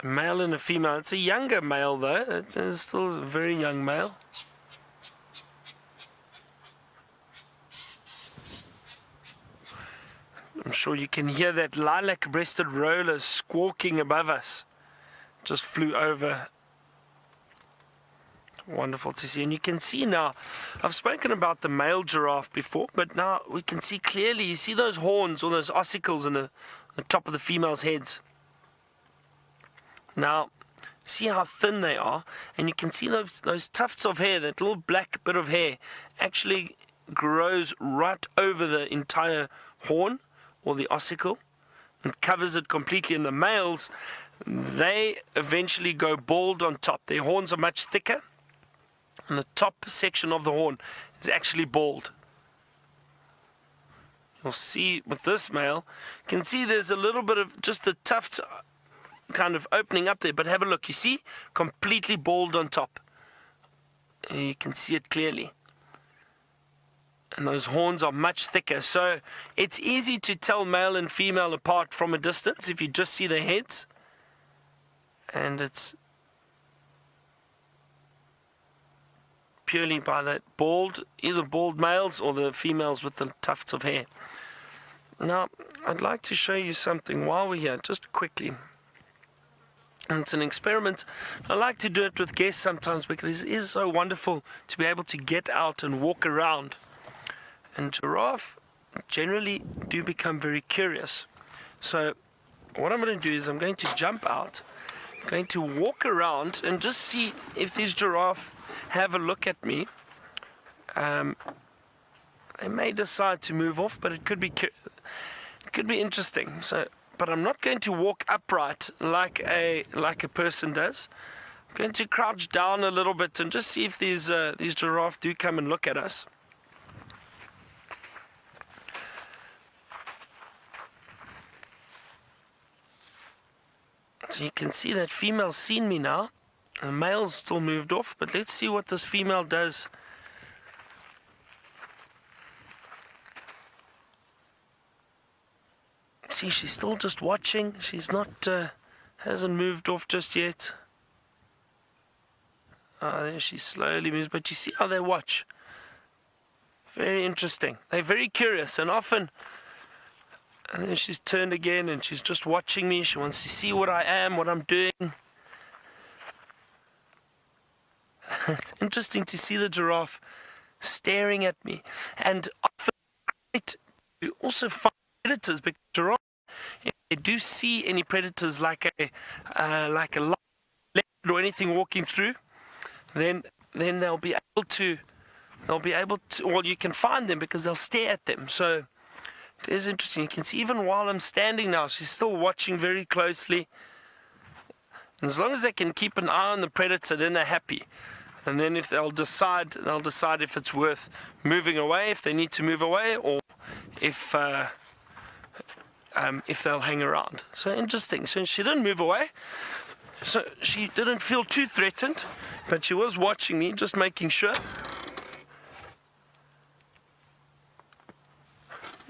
A male and a female. It's a younger male though, it's still a very young male. I'm sure you can hear that lilac-breasted roller squawking above us. Just flew over. Wonderful to see, and you can see now, I've spoken about the male giraffe before, but now we can see clearly, you see those horns or those ossicles on the top of the female's heads. Now, see how thin they are, and you can see those tufts of hair, that little black bit of hair actually grows right over the entire horn or the ossicle and covers it completely. In the males, they eventually go bald on top. Their horns are much thicker, and the top section of the horn is actually bald. You'll see with this male, you can see there's a little bit of just the tufts kind of opening up there, but have a look, you see, completely bald on top. You can see it clearly. And those horns are much thicker, so it's easy to tell male and female apart from a distance if you just see their heads. And it's purely by that either bald males or the females with the tufts of hair. Now, I'd like to show you something while we're here, just quickly. And it's an experiment. I like to do it with guests sometimes because it is so wonderful to be able to get out and walk around. And giraffe generally do become very curious. So what I'm going to do is I'm going to jump out, I'm going to walk around and just see if these giraffe have a look at me. They may decide to move off, but it could be interesting. So, but I'm not going to walk upright like a person does. I'm going to crouch down a little bit and just see if these giraffe do come and look at us. So you can see that female's seen me now. The male's still moved off, but let's see what this female does. See, she's still just watching. She's not, hasn't moved off just yet. There she slowly moves, but you see how they watch. Very interesting. They're very curious, and often, and then she's turned again, and she's just watching me. She wants to see what I am, what I'm doing. It's interesting to see the giraffe staring at me, and often you also find predators, because giraffe, if they do see any predators like a lion, or anything walking through, then they'll be able to, well, you can find them because they'll stare at them. So it is interesting. You can see even while I'm standing now, she's still watching very closely. And as long as they can keep an eye on the predator, then they're happy. And then if they'll decide if it's worth moving away, if they need to move away, or if they'll hang around. So interesting. So she didn't move away. So she didn't feel too threatened, but she was watching me, just making sure.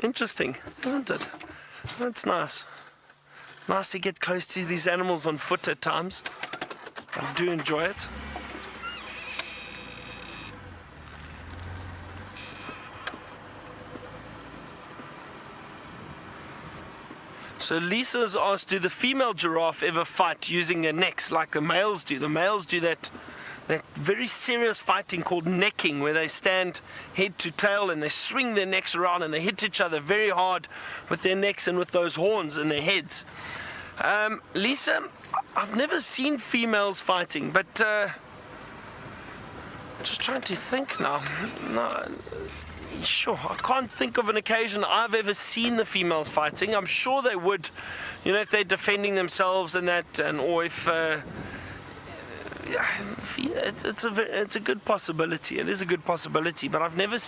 Interesting, isn't it? That's nice. Nice to get close to these animals on foot at times. I do enjoy it. So Lisa's asked, do the female giraffe ever fight using their necks like the males do? The males do that very serious fighting called necking, where they stand head to tail and they swing their necks around and they hit each other very hard with their necks and with those horns in their heads. Lisa, I've never seen females fighting, but just trying to think now. No, sure, I can't think of an occasion I've ever seen the females fighting. I'm sure they would, if they're defending themselves and that, or if it's a good possibility. It is a good possibility, but I've never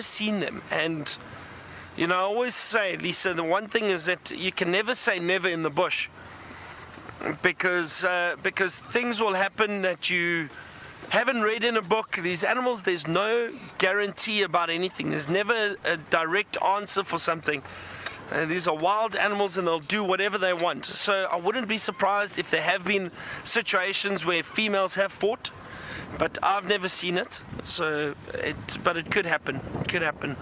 seen them. And I always say, Lisa, the one thing is that you can never say never in the bush, because things will happen that you haven't read in a book. These animals, there's no guarantee about anything. There's never a direct answer for something. These are wild animals and they'll do whatever they want. So I wouldn't be surprised if there have been situations where females have fought, but I've never seen it. But it could happen. It could happen.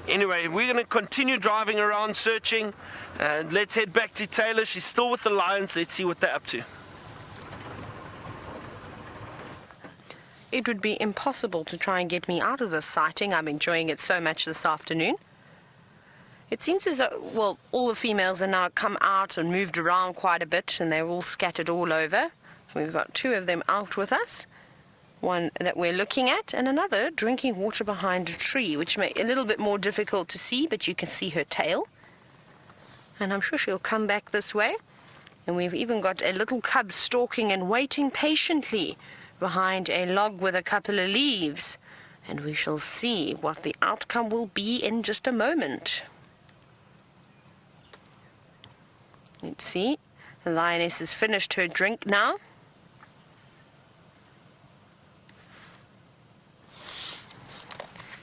Anyway, we're going to continue driving around searching. Let's head back to Taylor. She's still with the lions. Let's see what they're up to. It would be impossible to try and get me out of this sighting. I'm enjoying it so much this afternoon. It seems as though, all the females are now come out and moved around quite a bit, and they're all scattered all over. We've got two of them out with us, one that we're looking at, and another drinking water behind a tree, which makes it a little bit more difficult to see, but you can see her tail. And I'm sure she'll come back this way. And we've even got a little cub stalking and waiting patiently behind a log with a couple of leaves, and we shall see what the outcome will be in just a moment. Let's see, the lioness has finished her drink now.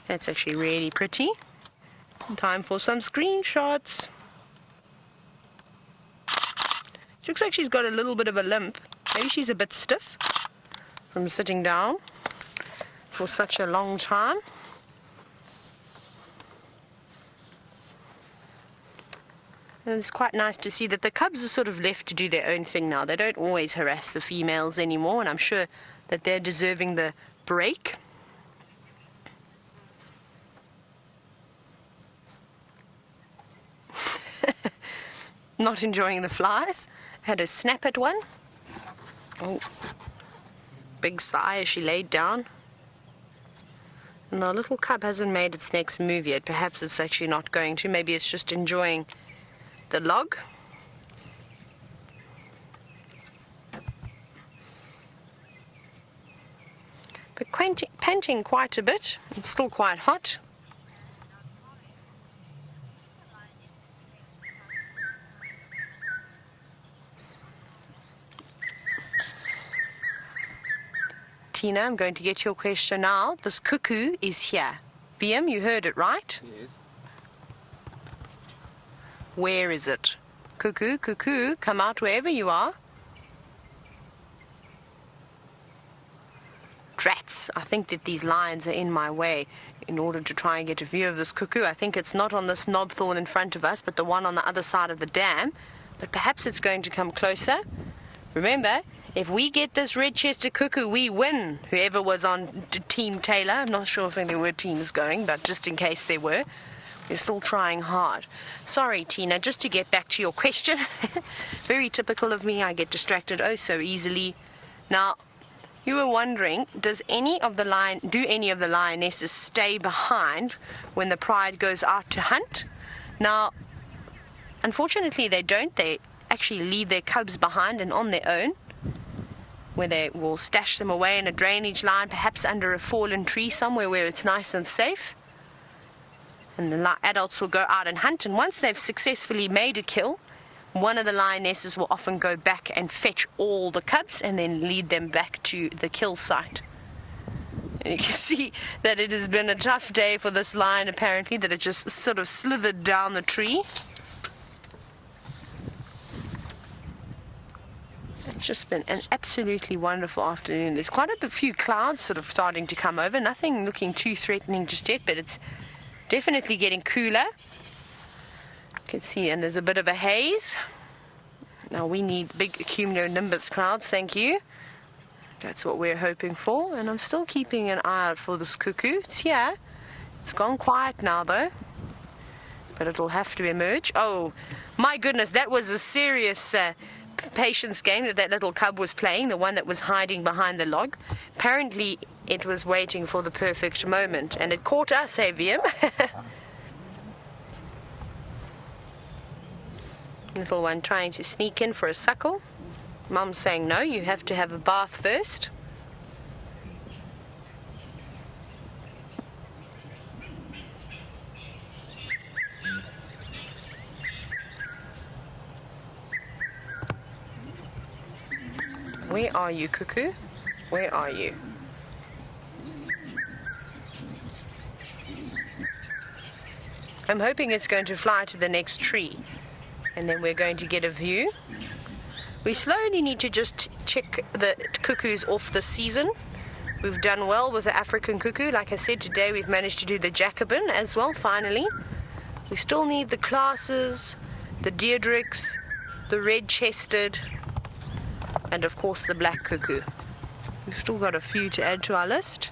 That's actually really pretty. Time for some screenshots. She looks like she's got a little bit of a limp. Maybe she's a bit stiff from sitting down for such a long time. And it's quite nice to see that the cubs are sort of left to do their own thing now. They don't always harass the females anymore, and I'm sure that they're deserving the break. Not enjoying the flies. Had a snap at one. Oh. Big sigh as she laid down. And our little cub hasn't made its next move yet. Perhaps it's actually not going to. Maybe it's just enjoying the log. But panting quite a bit. It's still quite hot. Tina, I'm going to get your question now. This cuckoo is here. VM, you heard it, right? Yes. Where is it? Cuckoo, cuckoo, come out wherever you are. Drats, I think that these lions are in my way in order to try and get a view of this cuckoo. I think it's not on this knob thorn in front of us, but the one on the other side of the dam. But perhaps it's going to come closer. Remember, if we get this red-chested cuckoo, we win. Whoever was on Team Taylor, I'm not sure if there were teams going, but just in case there were, They're still trying hard. Sorry, Tina, just to get back to your question. Very typical of me, I get distracted oh so easily. Now, you were wondering, do any of the lionesses stay behind when the pride goes out to hunt? Now, unfortunately they don't. They actually leave their cubs behind and on their own, where they will stash them away in a drainage line, perhaps under a fallen tree somewhere where it's nice and safe. And the adults will go out and hunt, and once they've successfully made a kill, one of the lionesses will often go back and fetch all the cubs and then lead them back to the kill site. And you can see that it has been a tough day for this lion, apparently, that it just sort of slithered down the tree. It's just been an absolutely wonderful afternoon. There's quite a few clouds sort of starting to come over. Nothing looking too threatening just yet, but it's definitely getting cooler. You can see, and there's a bit of a haze. Now we need big cumulonimbus clouds, thank you. That's what we're hoping for. And I'm still keeping an eye out for this cuckoo. It's here. It's gone quiet now though, but it'll have to emerge. Oh my goodness, that was a serious patience game that little cub was playing, the one that was hiding behind the log. Apparently it was waiting for the perfect moment, and it caught us, Avium. Little one trying to sneak in for a suckle. Mum's saying no, you have to have a bath first. Where are you, cuckoo? Where are you? I'm hoping it's going to fly to the next tree, and then we're going to get a view. We slowly need to just check the cuckoos off the season. We've done well with the African cuckoo. Like I said, today we've managed to do the Jacobin as well, finally. We still need the classes, the Deirdricks, the red-chested, and of course the black cuckoo. We've still got a few to add to our list.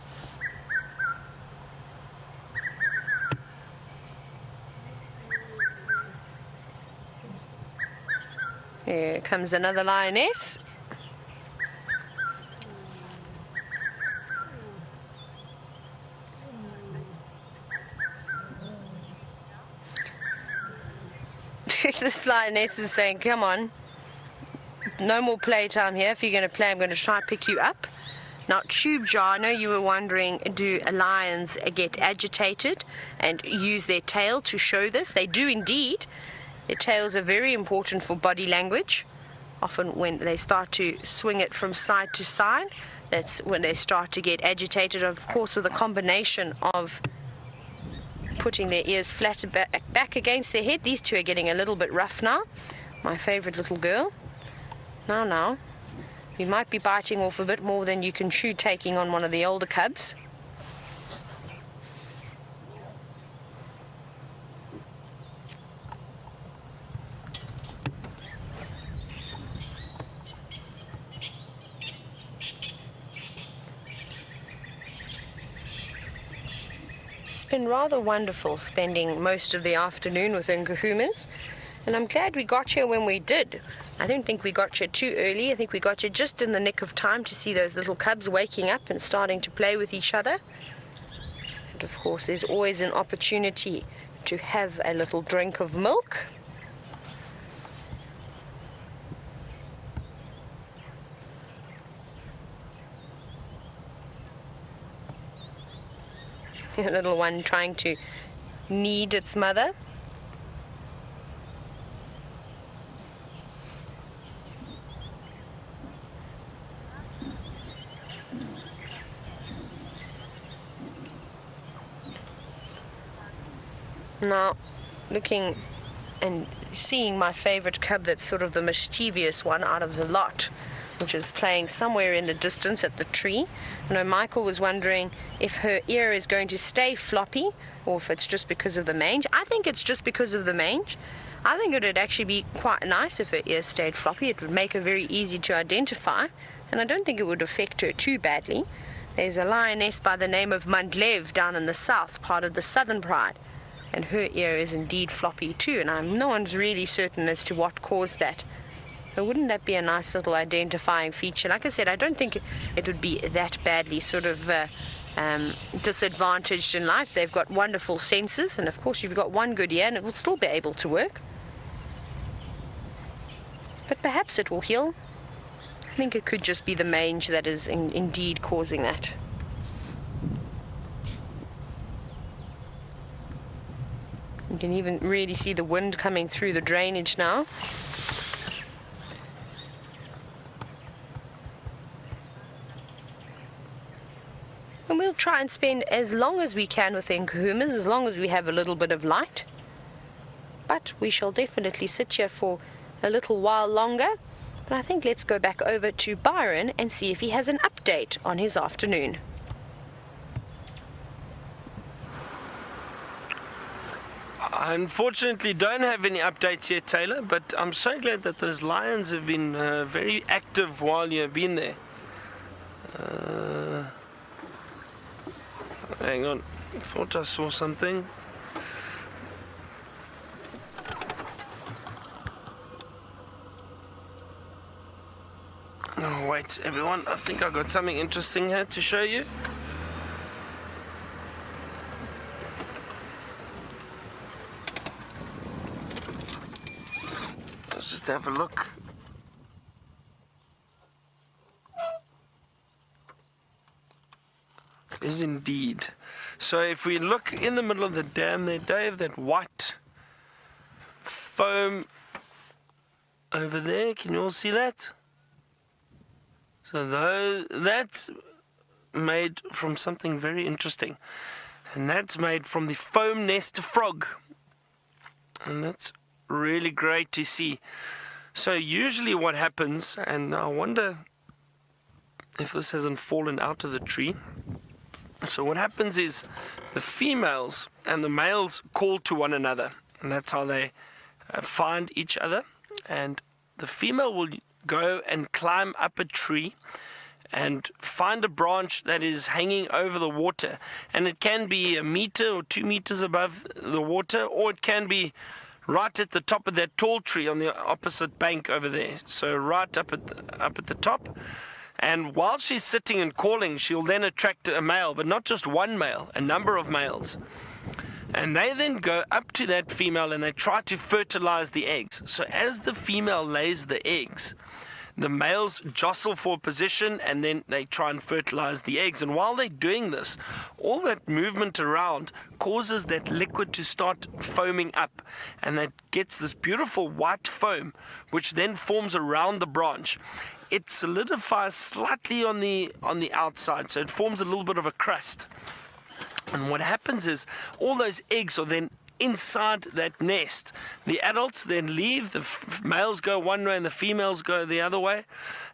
Here comes another lioness. This lioness is saying, come on, no more playtime here. If you're going to play, I'm going to try to pick you up. Now, tube jar, I know you were wondering, do lions get agitated and use their tail to show this? They do indeed. Their tails are very important for body language. Often when they start to swing it from side to side, that's when they start to get agitated, of course, with a combination of putting their ears flat back against their head. These two are getting a little bit rough now. My favorite little girl. Now, you might be biting off a bit more than you can chew taking on one of the older cubs. It's been rather wonderful spending most of the afternoon with Nkuhumas, and I'm glad we got here when we did. I don't think we got here too early. I think we got here just in the nick of time to see those little cubs waking up and starting to play with each other. And of course, there's always an opportunity to have a little drink of milk. A little one trying to knead its mother. Now, looking and seeing my favorite cub, that's sort of the mischievous one out of the lot, which is playing somewhere in the distance at the tree. I know Michael was wondering if her ear is going to stay floppy or if it's just because of the mange. I think it's just because of the mange. I think it would actually be quite nice if her ear stayed floppy. It would make her very easy to identify, and I don't think it would affect her too badly. There's a lioness by the name of Mandlev down in the south, part of the Southern Pride. And her ear is indeed floppy too, and no one's really certain as to what caused that. But wouldn't that be a nice little identifying feature? Like I said, I don't think it would be that badly sort of disadvantaged in life. They've got wonderful senses, and of course you've got one good ear and it will still be able to work. But perhaps it will heal. I think it could just be the mange that is indeed causing that. You can even really see the wind coming through the drainage now. And we'll try and spend as long as we can with the Nkuhumas, as long as we have a little bit of light. But we shall definitely sit here for a little while longer. But I think let's go back over to Byron and see if he has an update on his afternoon. I unfortunately don't have any updates yet, Taylor, but I'm so glad that those lions have been very active while you've been there. Hang on, I thought I saw something. Oh wait, everyone, I think I got something interesting here to show you. Let's just have a look. Is indeed. So if we look in the middle of the dam there, Dave, that white foam over there, can you all see that? So that's made from something very interesting, and that's made from the foam nest frog, and that's really great to see. So usually what happens, and I wonder if this hasn't fallen out of the tree. So what happens is the females and the males call to one another, and that's how they find each other. And the female will go and climb up a tree and find a branch that is hanging over the water, and it can be 1 meter or 2 meters above the water, or it can be right at the top of that tall tree on the opposite bank over there. So right up at the top. And while she's sitting and calling, she'll then attract a male, but not just one male, a number of males. And they then go up to that female and they try to fertilize the eggs. So as the female lays the eggs, the males jostle for position and then they try and fertilize the eggs. And while they're doing this, all that movement around causes that liquid to start foaming up, and that gets this beautiful white foam, which then forms around the branch. It solidifies slightly on the outside, so it forms a little bit of a crust. And what happens is all those eggs are then inside that nest. The adults then leave, the males go one way and the females go the other way,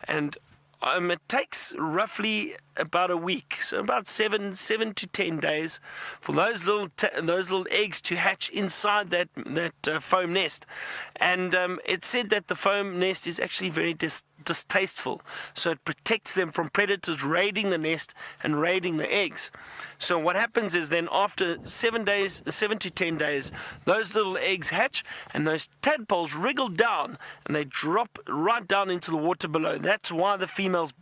and it takes roughly about a week, so about 7 to 10 days, for those little eggs to hatch inside that foam nest. And it's said that the foam nest is actually very distasteful, so it protects them from predators raiding the nest and raiding the eggs. So what happens is then after 7 to 10 days, those little eggs hatch and those tadpoles wriggle down and they drop right down into the water below. That's why the females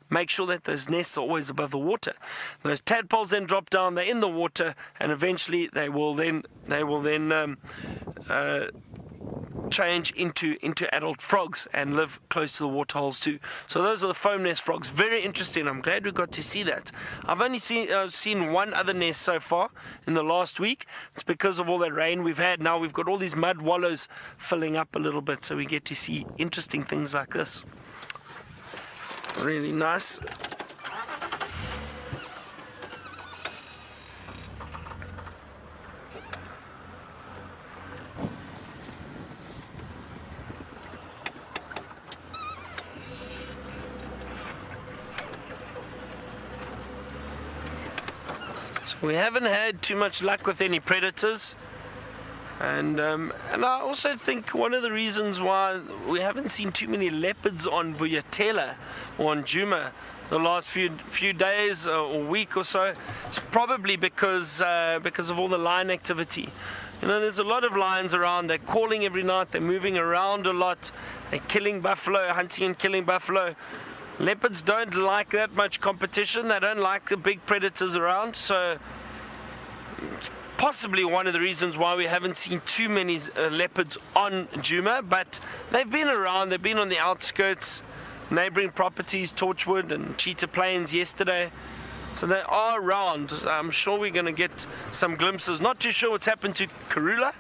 make sure that those nests are always above the water. Those tadpoles then drop down, they're in the water, and eventually they will then change into adult frogs and live close to the waterholes too. So those are the foam nest frogs. Very interesting. I'm glad we got to see that. I've only seen one other nest so far in the last week. It's because of all that rain we've had. Now we've got all these mud wallows filling up a little bit, so we get to see interesting things like this. Really nice. So we haven't had too much luck with any predators. And I also think one of the reasons why we haven't seen too many leopards on Vuyatela or on Djuma the last few days or week or so is probably because of all the lion activity. You know, there's a lot of lions around. They're calling every night. They're moving around a lot. They're killing buffalo, hunting and killing buffalo. Leopards don't like that much competition. They don't like the big predators around. So it's possibly one of the reasons why we haven't seen too many leopards on Djuma. But they've been around. They've been on the outskirts, neighboring properties, Torchwood and Cheetah Plains yesterday. So they are around. I'm sure we're going to get some glimpses. Not too sure what's happened to Karula.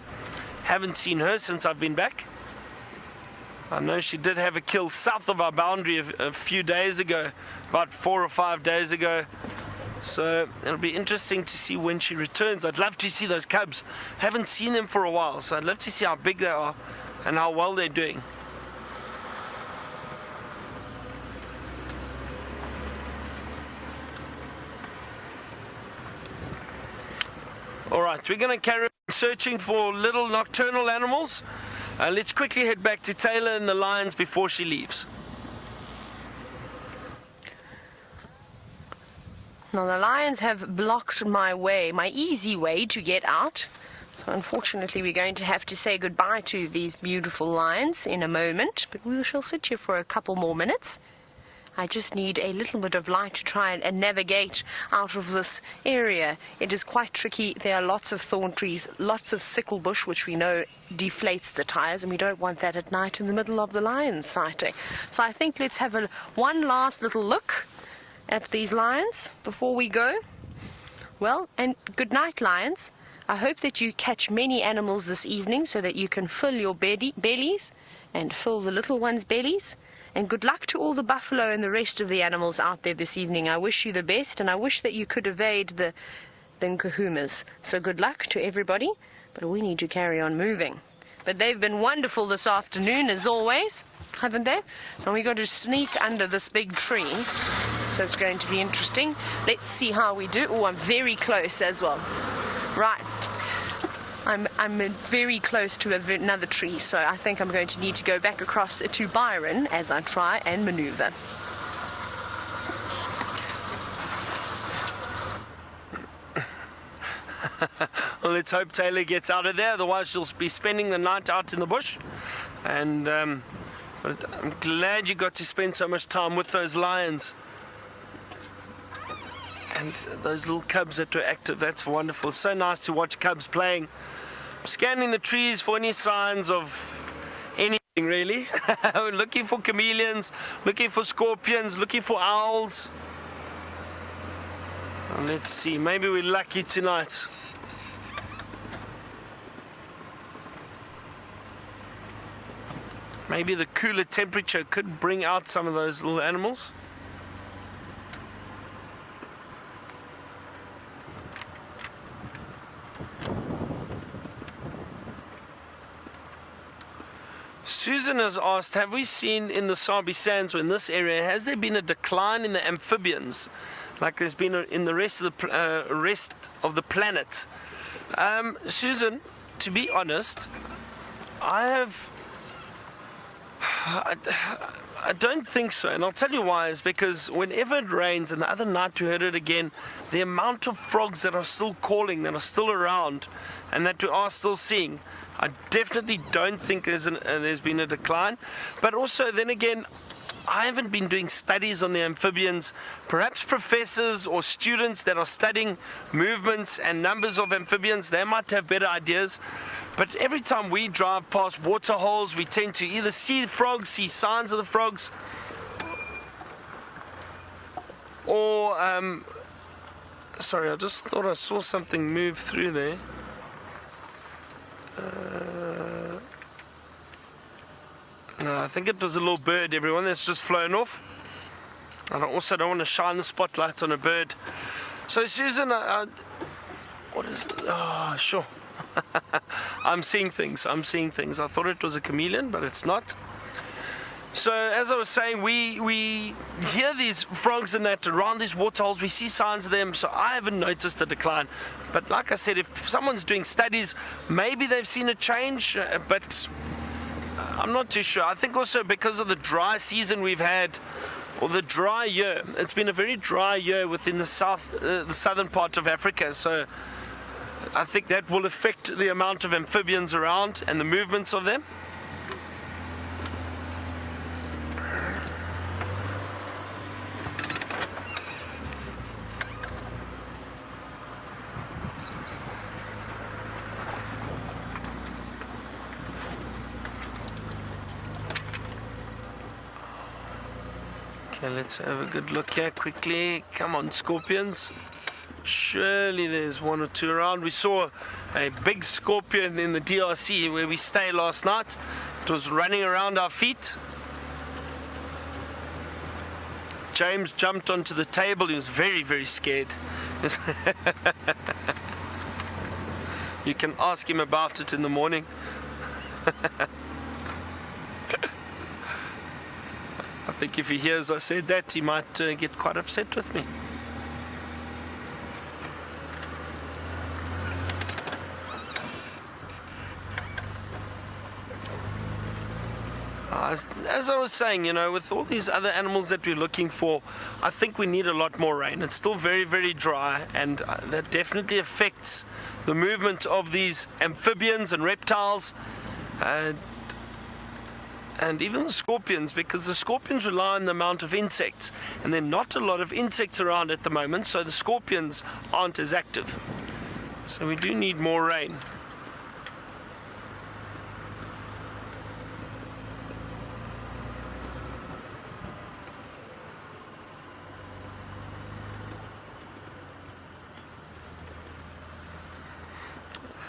Haven't seen her since I've been back. I know she did have a kill south of our boundary a few days ago, about 4 or 5 days ago. So it'll be interesting to see when she returns. I'd love to see those cubs. Haven't seen them for a while, so I'd love to see how big they are and how well they're doing. Alright, we're going to carry on searching for little nocturnal animals. Let's quickly head back to Taylor and the lions before she leaves. Now the lions have blocked my way, my easy way to get out. So unfortunately we're going to have to say goodbye to these beautiful lions in a moment, but we shall sit here for a couple more minutes. I just need a little bit of light to try and navigate out of this area. It is quite tricky. There are lots of thorn trees, lots of sickle bush, which we know deflates the tires, and we don't want that at night in the middle of the lions sighting. So I think let's have one last little look at these lions before we go. Well, and good night, lions. I hope that you catch many animals this evening so that you can fill your bellies and fill the little ones' bellies. And good luck to all the buffalo and the rest of the animals out there this evening. I wish you the best, and I wish that you could evade the Nkuhumas. So good luck to everybody, but we need to carry on moving. But they've been wonderful this afternoon, as always, haven't they? And we're going to sneak under this big tree. So it's going to be interesting. Let's see how we do. Oh, I'm very close as well. Right. I'm very close to another tree, so I think I'm going to need to go back across to Byron as I try and maneuver. Well, let's hope Taylor gets out of there, otherwise she'll be spending the night out in the bush. And but I'm glad you got to spend so much time with those lions. And those little cubs that were active, that's wonderful. So nice to watch cubs playing. Scanning the trees for any signs of anything really. Looking for chameleons, looking for scorpions, looking for owls. And let's see, maybe we're lucky tonight. Maybe the cooler temperature could bring out some of those little animals. Susan has asked, have we seen in the Sabi Sands or in this area, has there been a decline in the amphibians like there's been in the rest of the planet? Susan, to be honest, I don't think so, and I'll tell you why. Is because whenever it rains, and the other night we heard it again, the amount of frogs that are still calling, that are still around, and that we are still seeing, I definitely don't think there's been a decline. But also, then again, I haven't been doing studies on the amphibians. Perhaps professors or students that are studying movements and numbers of amphibians, they might have better ideas. But every time we drive past water holes, we tend to either see frogs, see signs of the frogs, or sorry, I just thought I saw something move through there. No, I think it was a little bird, everyone, that's just flown off. And I also don't want to shine the spotlight on a bird. So Susan, what is it? Oh, sure. I'm seeing things. I thought it was a chameleon, but it's not. So as I was saying, we hear these frogs and that around these water holes. We see signs of them, so I haven't noticed a decline. But like I said, if someone's doing studies, maybe they've seen a change, but I'm not too sure. I think also because of the dry season we've had, or the dry year. It's been a very dry year within the southern part of Africa, so I think that will affect the amount of amphibians around and the movements of them. Okay, let's have a good look here quickly. Come on, scorpions. Surely there's one or two around. We saw a big scorpion in the DRC where we stayed last night. It was running around our feet. James jumped onto the table. He was very, very scared. You can ask him about it in the morning. I think if he hears I said that, he might get quite upset with me. As I was saying, you know, with all these other animals that we're looking for, I think we need a lot more rain. It's still very, very dry, and that definitely affects the movement of these amphibians and reptiles. And even the scorpions, because the scorpions rely on the amount of insects, and there are not a lot of insects around at the moment, so the scorpions aren't as active. So we do need more rain.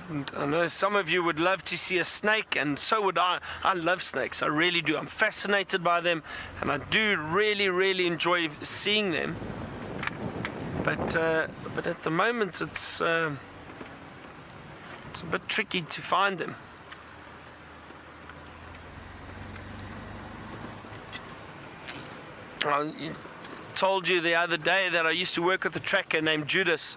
And I know some of you would love to see a snake, and so would I. I love snakes, I really do. I'm fascinated by them, and I do really, really enjoy seeing them. But at the moment, it's a bit tricky to find them. I told you the other day that I used to work with a tracker named Judas.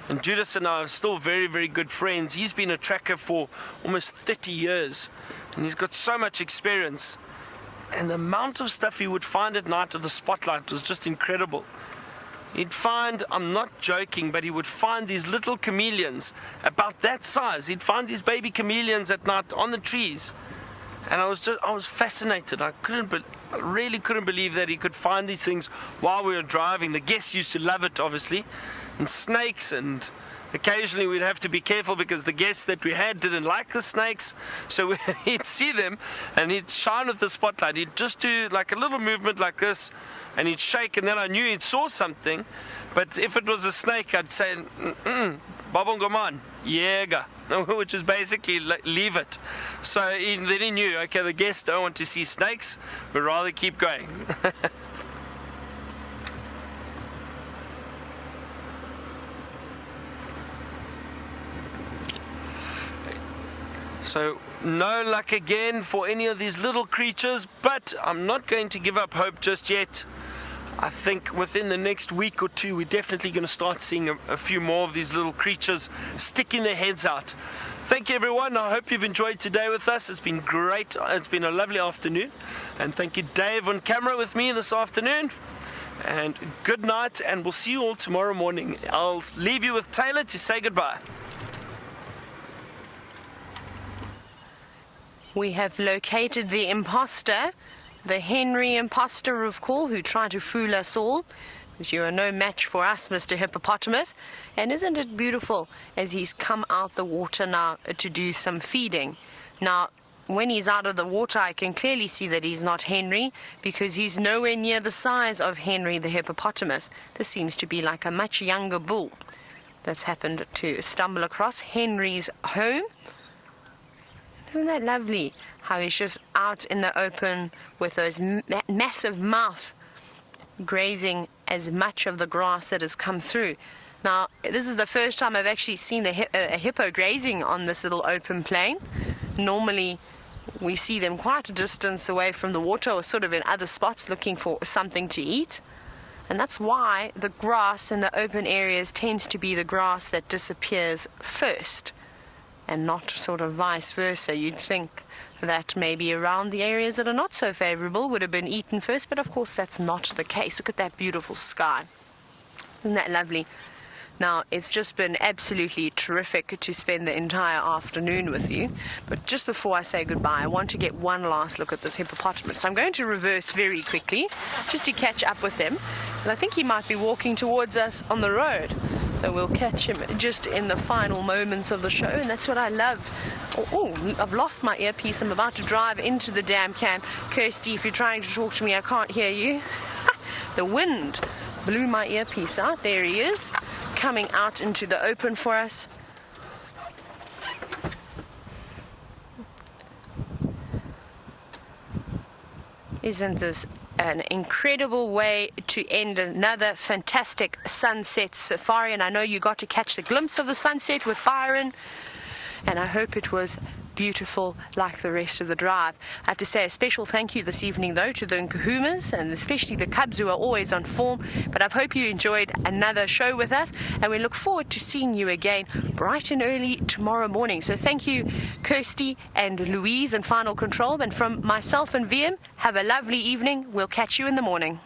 And Judas and I are still very, very good friends. He's been a tracker for almost 30 years. And he's got so much experience. And the amount of stuff he would find at night with the spotlight was just incredible. He'd find, I'm not joking, but he would find these little chameleons about that size. He'd find these baby chameleons at night on the trees. And I was fascinated. I really couldn't believe that he could find these things while we were driving. The guests used to love it, obviously. And snakes, and occasionally we'd have to be careful because the guests that we had didn't like the snakes. So he'd see them and he'd shine with the spotlight. He'd just do like a little movement like this and he'd shake, and then I knew he'd saw something. But if it was a snake, I'd say, Babongoman, Jäger, which is basically leave it. So then he knew, okay, the guests don't want to see snakes, we'd rather keep going. So no luck again for any of these little creatures, but I'm not going to give up hope just yet. I think within the next week or two, we're definitely going to start seeing a few more of these little creatures sticking their heads out. Thank you, everyone. I hope you've enjoyed today with us. It's been great. It's been a lovely afternoon. And thank you, Dave, on camera with me this afternoon. And good night, and we'll see you all tomorrow morning. I'll leave you with Taylor to say goodbye. We have located the imposter, the Henry imposter of call, who tried to fool us all. Because you are no match for us, Mr. Hippopotamus. And isn't it beautiful as he's come out the water now to do some feeding? Now, when he's out of the water, I can clearly see that he's not Henry, because he's nowhere near the size of Henry the hippopotamus. This seems to be like a much younger bull that's happened to stumble across Henry's home. Isn't that lovely how he's just out in the open with those massive mouth grazing as much of the grass that has come through. Now, this is the first time I've actually seen a hippo grazing on this little open plain. Normally, we see them quite a distance away from the water or sort of in other spots looking for something to eat. And that's why the grass in the open areas tends to be the grass that disappears first, and not sort of vice versa. You'd think that maybe around the areas that are not so favorable would have been eaten first, but of course that's not the case. Look at that beautiful sky. Isn't that lovely? Now, it's just been absolutely terrific to spend the entire afternoon with you. But just before I say goodbye, I want to get one last look at this hippopotamus. So I'm going to reverse very quickly just to catch up with him, because I think he might be walking towards us on the road. So we'll catch him just in the final moments of the show, and that's what I love. Oh, I've lost my earpiece. I'm about to drive into the dam cam. Kirsty, if you're trying to talk to me, I can't hear you. The wind blew my earpiece out. There he is, coming out into the open for us. Isn't this an incredible way to end another fantastic sunset safari? And I know you got to catch the glimpse of the sunset with Byron, and I hope it was beautiful like the rest of the drive. I have to say a special thank you this evening though to the Nkuhumas, and especially the Cubs who are always on form. But I hope you enjoyed another show with us, and we look forward to seeing you again bright and early tomorrow morning. So thank you, Kirsty and Louise in Final Control, and from myself and VM, have a lovely evening. We'll catch you in the morning.